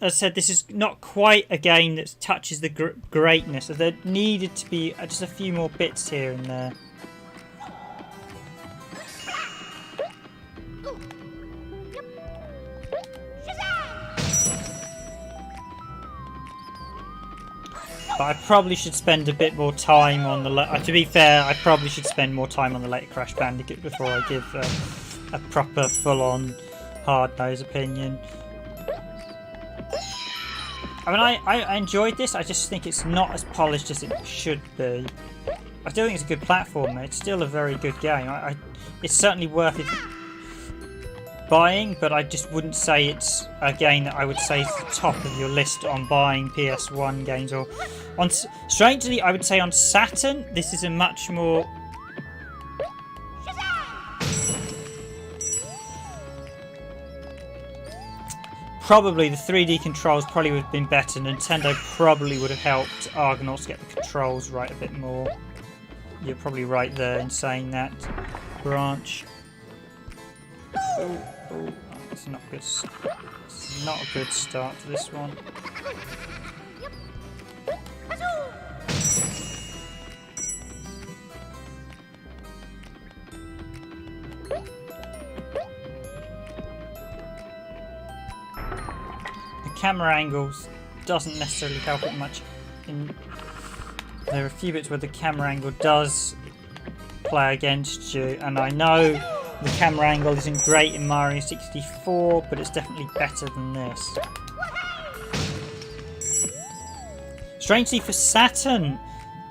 as I said, this is not quite a game that touches the greatness. So there needed to be just a few more bits here and there. But I probably should spend a bit more time on the... to be fair, I probably should spend more time on the later Crash Bandicoot before I give a proper, full-on, hard-nosed opinion. I mean, I enjoyed this. I just think it's not as polished as it should be. I still think it's a good platformer. It's still a very good game. It's certainly worth it buying, but I just wouldn't say it's a game that I would say is the top of your list on buying PS1 games. Or on, strangely, I would say on Saturn, this is a much more... Probably the 3D controls probably would have been better. Nintendo probably would have helped Argonauts get the controls right a bit more. You're probably right there in saying that. Branch. Oh, it's not good. It's not a good start to this one. The camera angles doesn't necessarily help it much. There are a few bits where the camera angle does play against you, and I know the camera angle isn't great in Mario 64, but it's definitely better than this. Strangely for Saturn,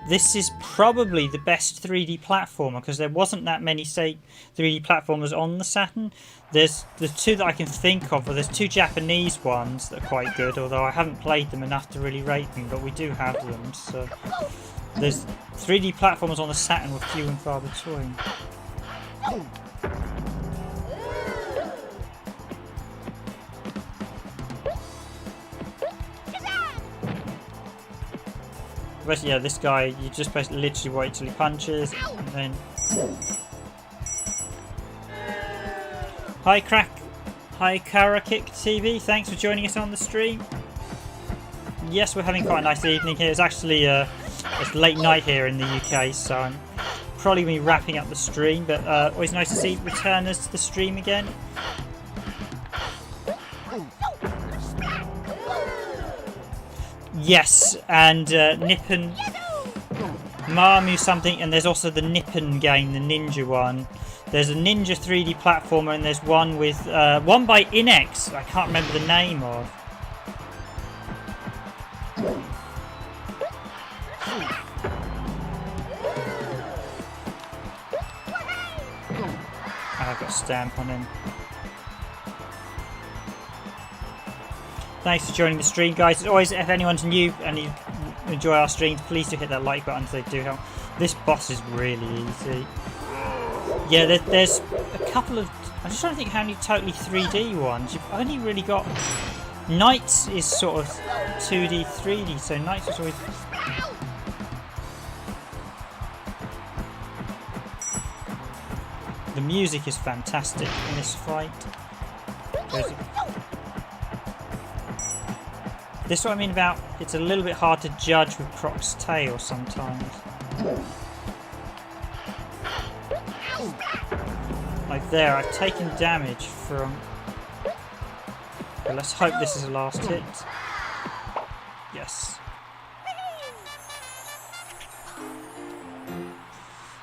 this is probably the best 3D platformer, because there wasn't that many, say, 3D platformers on the Saturn. There's the 2 that I can think of, or there's 2 Japanese ones that are quite good, although I haven't played them enough to really rate them, but we do have them, so... There's 3D platformers on the Saturn were few and far between. But yeah, this guy, you just basically literally wait till he punches, and then... Hi Crack, hi Karakick TV, thanks for joining us on the stream. Yes, we're having quite a nice evening here. It's actually it's late night here in the UK, so I'm probably going to be wrapping up the stream, but always nice to see returners to the stream again. Yes, and Nippon Mamu something, and there's also the Nippon game, the Ninja one. There's a Ninja 3D platformer, and there's one with one by Inex. I can't remember the name of. I've got a stamp on him. Thanks for joining the stream, guys. As always, if anyone's new and you enjoy our streams, please do hit that like button, they do help. This boss is really easy. Yeah, there's a couple of... I'm just trying to think how many totally 3D ones. You've only really got... Knights is sort of 2D, 3D, so Knights is always... The music is fantastic in this fight. This is what I mean about it's a little bit hard to judge with Croc's tail sometimes. there. I've taken damage from... Well, let's hope this is the last hit. Yes.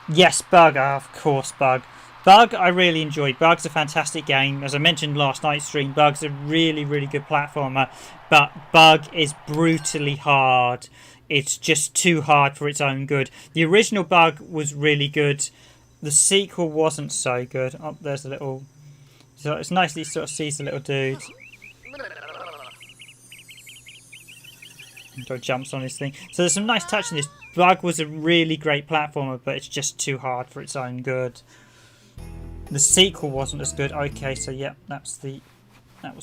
Yes, Bug. Oh, of course, Bug. Bug, I really enjoy. Bug's a fantastic game. As I mentioned last night's stream, Bug's a really, really good platformer. But Bug is brutally hard. It's just too hard for its own good. The original Bug was really good. The sequel wasn't so good. Oh, there's a little... So it's nice that you sort of sees the little dude. He jumps on his thing. So there's some nice touch in this. Bug was a really great platformer, but it's just too hard for its own good. The sequel wasn't as good. Okay, so yeah, that was the I've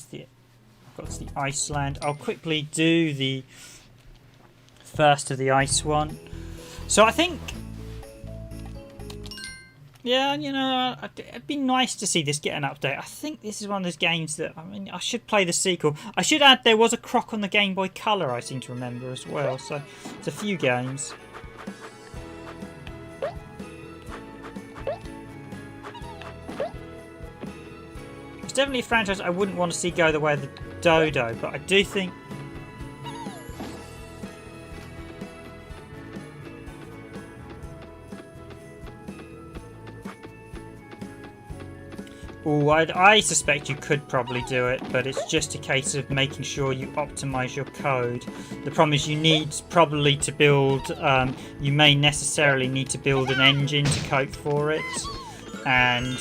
got the Iceland. I'll quickly do the first of the ice one. So I think, yeah, you know, it'd be nice to see this get an update. I think this is one of those games that, I mean, I should play the sequel. I should add there was a Croc on the Game Boy Color, I seem to remember as well. So it's a few games. It's definitely a franchise I wouldn't want to see go the way of the Dodo, but I do think... Oh, I suspect you could probably do it, but it's just a case of making sure you optimize your code. The problem is you need probably to build, you may necessarily need to build an engine to cope for it, and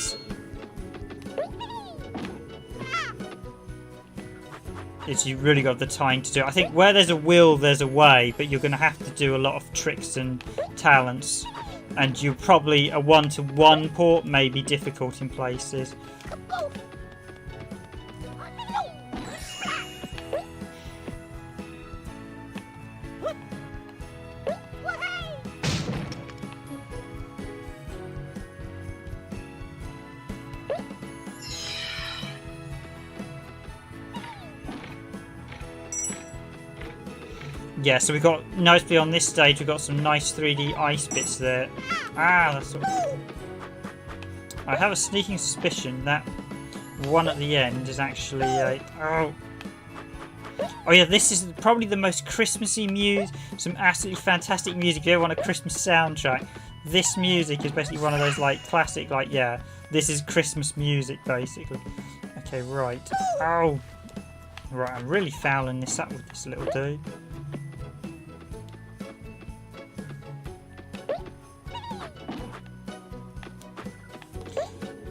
you've really got the time to do it. I think where there's a will, there's a way, but you're going to have to do a lot of tricks and talents. And you're probably a one-to-one port may be difficult in places. Yeah, so we've got, notably on this stage, we've got some nice 3D ice bits there. Ah, that's sort of... I have a sneaking suspicion that one at the end is actually a... Oh yeah, this is probably the most Christmassy music, some absolutely fantastic music. If you ever want a Christmas soundtrack, this music is basically one of those, like, classic, like, yeah, this is Christmas music, basically. Okay, right. Oh! Right, I'm really fouling this up with this little dude.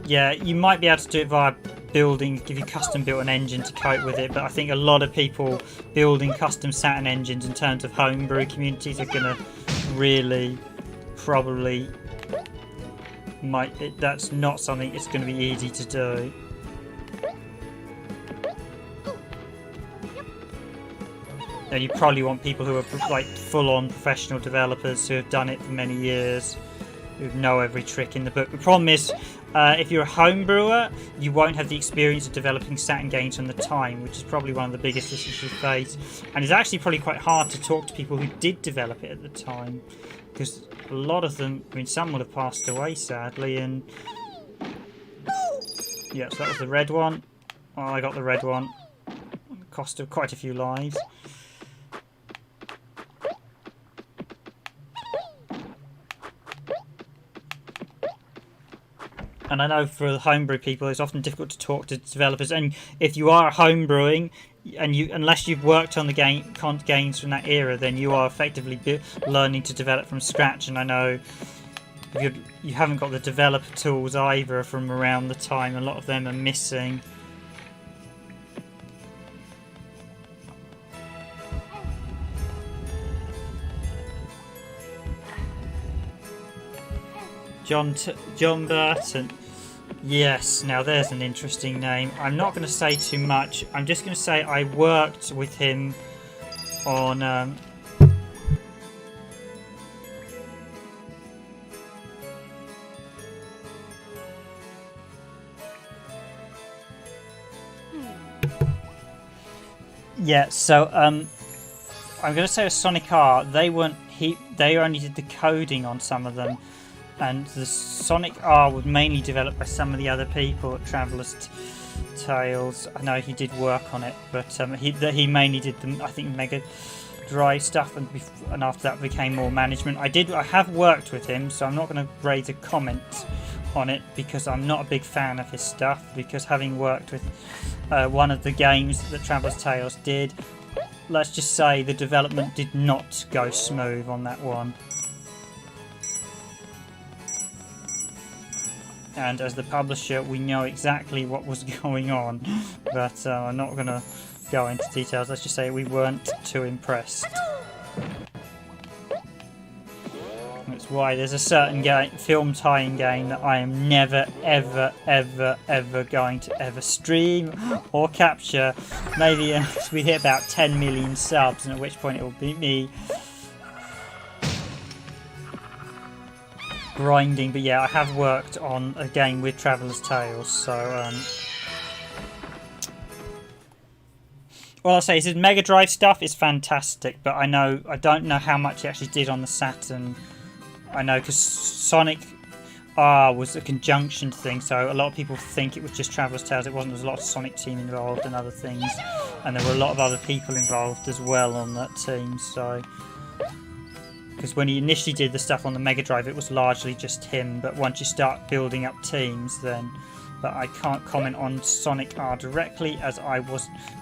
Yeah, you might be able to do it via building, if you custom built an engine to cope with it, but I think a lot of people building custom Saturn engines in terms of homebrew communities are going to really probably that's not something it's going to be easy to do. And you probably want people who are like full-on professional developers who have done it for many years, who know every trick in the book. The problem is, if you're a home brewer, you won't have the experience of developing Saturn games from the time, which is probably one of the biggest issues you face. And it's actually probably quite hard to talk to people who did develop it at the time, because a lot of them, I mean, some will have passed away, sadly, and... Yeah, so that was the red one. Oh, I got the red one. Cost of quite a few lives. And I know for the homebrew people, it's often difficult to talk to developers. And if you are homebrewing, and unless you've worked on the games from that era, then you are effectively learning to develop from scratch. And I know if you haven't got the developer tools either from around the time. A lot of them are missing. John Burton. Yes, now there's an interesting name. I'm not going to say too much. I'm just going to say I worked with him on... Yeah, so I'm going to say with Sonic R, they only did the coding on some of them. and the Sonic R was mainly developed by some of the other people at Traveller's Tales. I know he did work on it, but he mainly did the, I think, Mega Drive stuff, and after that became more management. I have worked with him, so I'm not going to raise a comment on it because I'm not a big fan of his stuff, because having worked with one of the games that Traveller's Tales did, let's just say the development did not go smooth on that one. And as the publisher, we know exactly what was going on, but I'm not going to go into details. Let's just say we weren't too impressed. That's why there's a certain film tie-in game that I am never, ever, ever, ever going to ever stream or capture. Maybe unless we hit about 10 million subs, and at which point it will be me grinding. But yeah, I have worked on a game with Traveller's Tales, so all I'll say is his Mega Drive stuff is fantastic, but I don't know how much he actually did on the Saturn. I know because Sonic R was a conjunction thing, so a lot of people think it was just Traveller's Tales. It wasn't. There was a lot of Sonic team involved and other things, and there were a lot of other people involved as well on that team. So, because when he initially did the stuff on the Mega Drive, it was largely just him. But once you start building up teams, then. But I can't comment on Sonic R directly, as I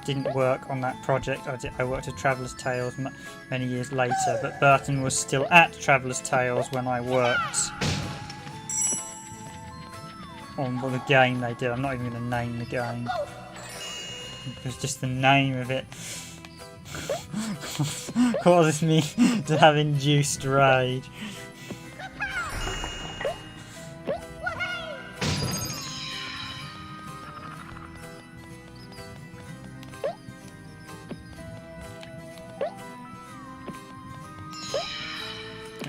didn't work on that project. I worked at Traveller's Tales many years later, but Burton was still at Traveller's Tales when I worked on the game they did. I'm not even going to name the game, because just the name of it causes me to have induced rage.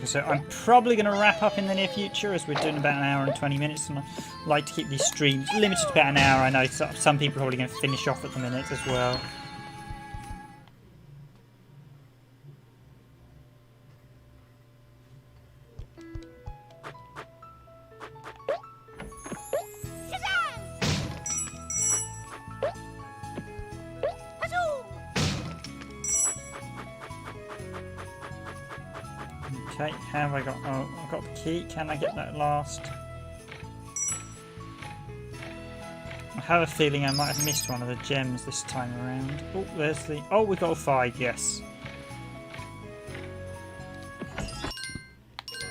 So I'm probably going to wrap up in the near future, as we're doing about an hour and 20 minutes, and I like to keep these streams limited to about an hour. I know some people are probably going to finish off at the minute as well. Okay, have I got... Oh, I've got the key. Can I get that last? I have a feeling I might have missed one of the gems this time around. Oh, there's the... Oh, we got all 5, yes.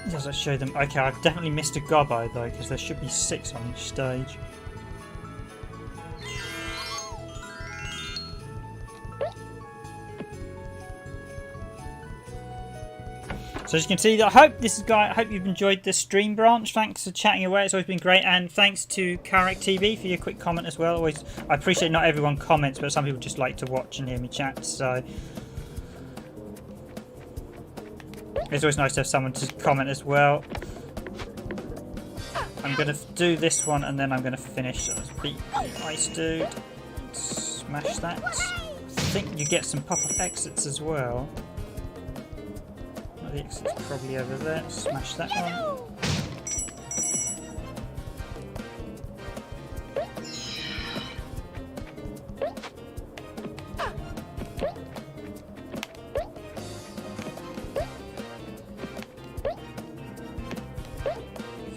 Does that show them? Okay, I've definitely missed a Gobbo though, because there should be 6 on each stage. So as you can see, I hope you've enjoyed this stream branch. Thanks for chatting away, it's always been great, and thanks to Carrick TV for your quick comment as well. I appreciate not everyone comments, but some people just like to watch and hear me chat, so it's always nice to have someone to comment as well. I'm going to do this one and then I'm going to finish. So let's beat the ice dude. Smash that. I think you get some pop-up exits as well. The exit's probably over there. Smash that one.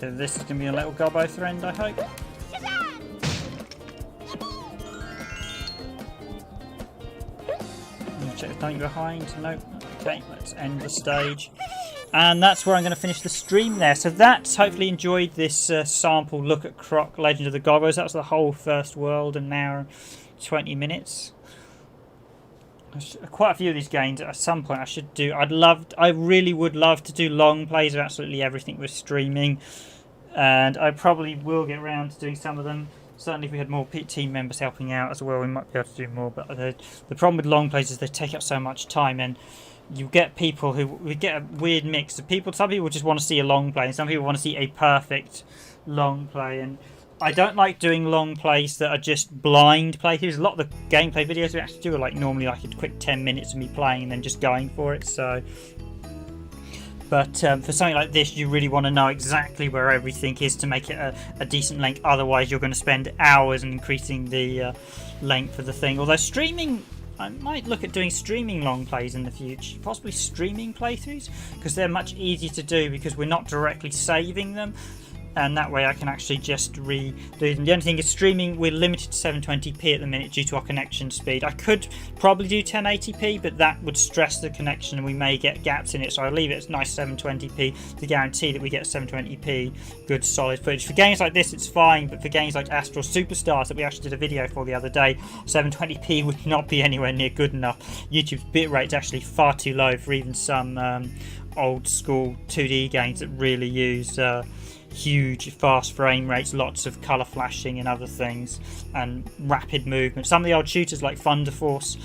So this is going to be a little Gobbo friend, I hope. Check the thing behind. Nope. Okay, let's end the stage. And that's where I'm going to finish the stream there. So that's hopefully enjoyed this sample look at Croc, Legend of the Gobbos. That was the whole first world, an hour and 20 minutes. Quite a few of these games at some point I should do. I really would love to do long plays of absolutely everything we're streaming. And I probably will get around to doing some of them. Certainly if we had more team members helping out as well, we might be able to do more. But the problem with long plays is they take up so much time, and you get people who... We get a weird mix of people. Some people just want to see a long play, and some people want to see a perfect long play. And I don't like doing long plays that are just blind playthroughs. A lot of the gameplay videos we actually do are normally a quick 10 minutes of me playing and then just going for it. So But for something like this, you really want to know exactly where everything is to make it a decent length. Otherwise, you're going to spend hours increasing the length of the thing. Although streaming, I might look at doing streaming long plays in the future, possibly streaming playthroughs, because they're much easier to do because we're not directly saving them. And that way I can actually just redo them. The only thing is streaming, we're limited to 720p at the minute due to our connection speed. I could probably do 1080p, but that would stress the connection and we may get gaps in it. So I'll leave it at nice 720p to guarantee that we get 720p good solid footage. For games like this it's fine, but for games like Astral Superstars that we actually did a video for the other day, 720p would not be anywhere near good enough. YouTube's bitrate is actually far too low for even some old school 2D games that really use huge fast frame rates, lots of colour flashing and other things, and rapid movement. Some of the old shooters like Thunder Force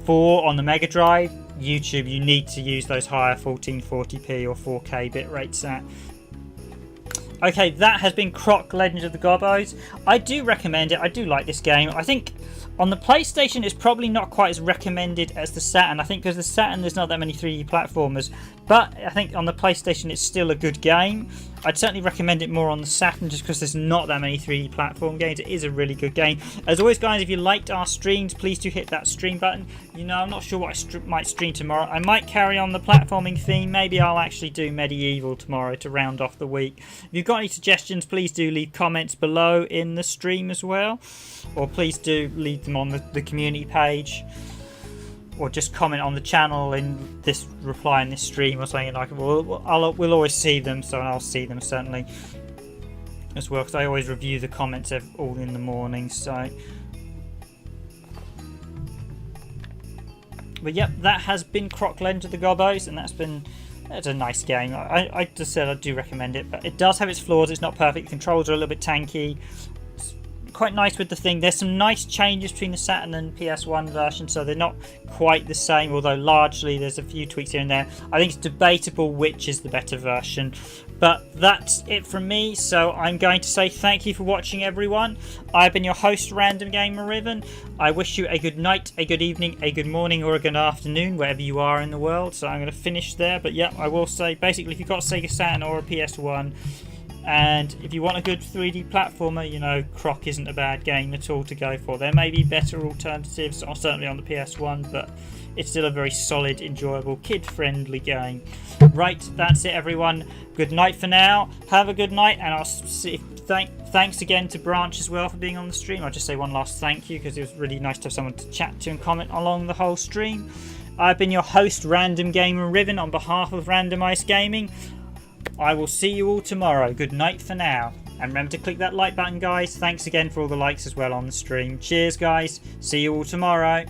4 on the Mega Drive, YouTube, you need to use those higher 1440p or 4K bit rates at. Okay, that has been Croc Legend of the Gobbos. I do recommend it. I do like this game. I think on the PlayStation it's probably not quite as recommended as the Saturn. I think because the Saturn there's not that many 3D platformers, but I think on the PlayStation it's still a good game. I'd certainly recommend it more on the Saturn just because there's not that many 3D platform games. It is a really good game. As always guys, if you liked our streams, please do hit that stream button. You know, I'm not sure what I might stream tomorrow. I might carry on the platforming theme. Maybe I'll actually do Medieval tomorrow to round off the week. If you've got any suggestions, please do leave comments below in the stream as well. Or please do leave them on the community page. Or just comment on the channel in this reply in this stream or something like. We'll always see them, so I'll see them certainly as well because I always review the comments all in the morning. So, but yep, that has been Croc Legend of the Gobbos, and that's a nice game. I just said I do recommend it, but it does have its flaws. It's not perfect. The controls are a little bit tanky. Quite nice with the thing. There's some nice changes between the Saturn and PS1 version, so they're not quite the same, although largely there's a few tweaks here and there. I think it's debatable which is the better version, but that's it from me. So I'm going to say thank you for watching, everyone. I've been your host, Random Gamer Riven. I wish you a good night, a good evening, a good morning, or a good afternoon wherever you are in the world. So I'm going to finish there, but yeah, I will say basically if you've got a Sega Saturn or a PS1 and if you want a good 3D platformer, you know, Croc isn't a bad game at all to go for. There may be better alternatives, certainly on the PS1, but it's still a very solid, enjoyable, kid-friendly game. Right, that's it, everyone. Good night for now. Have a good night, and I'll see. Thanks again to Branch as well for being on the stream. I'll just say one last thank you because it was really nice to have someone to chat to and comment along the whole stream. I've been your host, Random Gamer Riven, on behalf of Randomised Gaming. I will see you all tomorrow. Good night for now. And remember to click that like button, guys. Thanks again for all the likes as well on the stream. Cheers, guys. See you all tomorrow.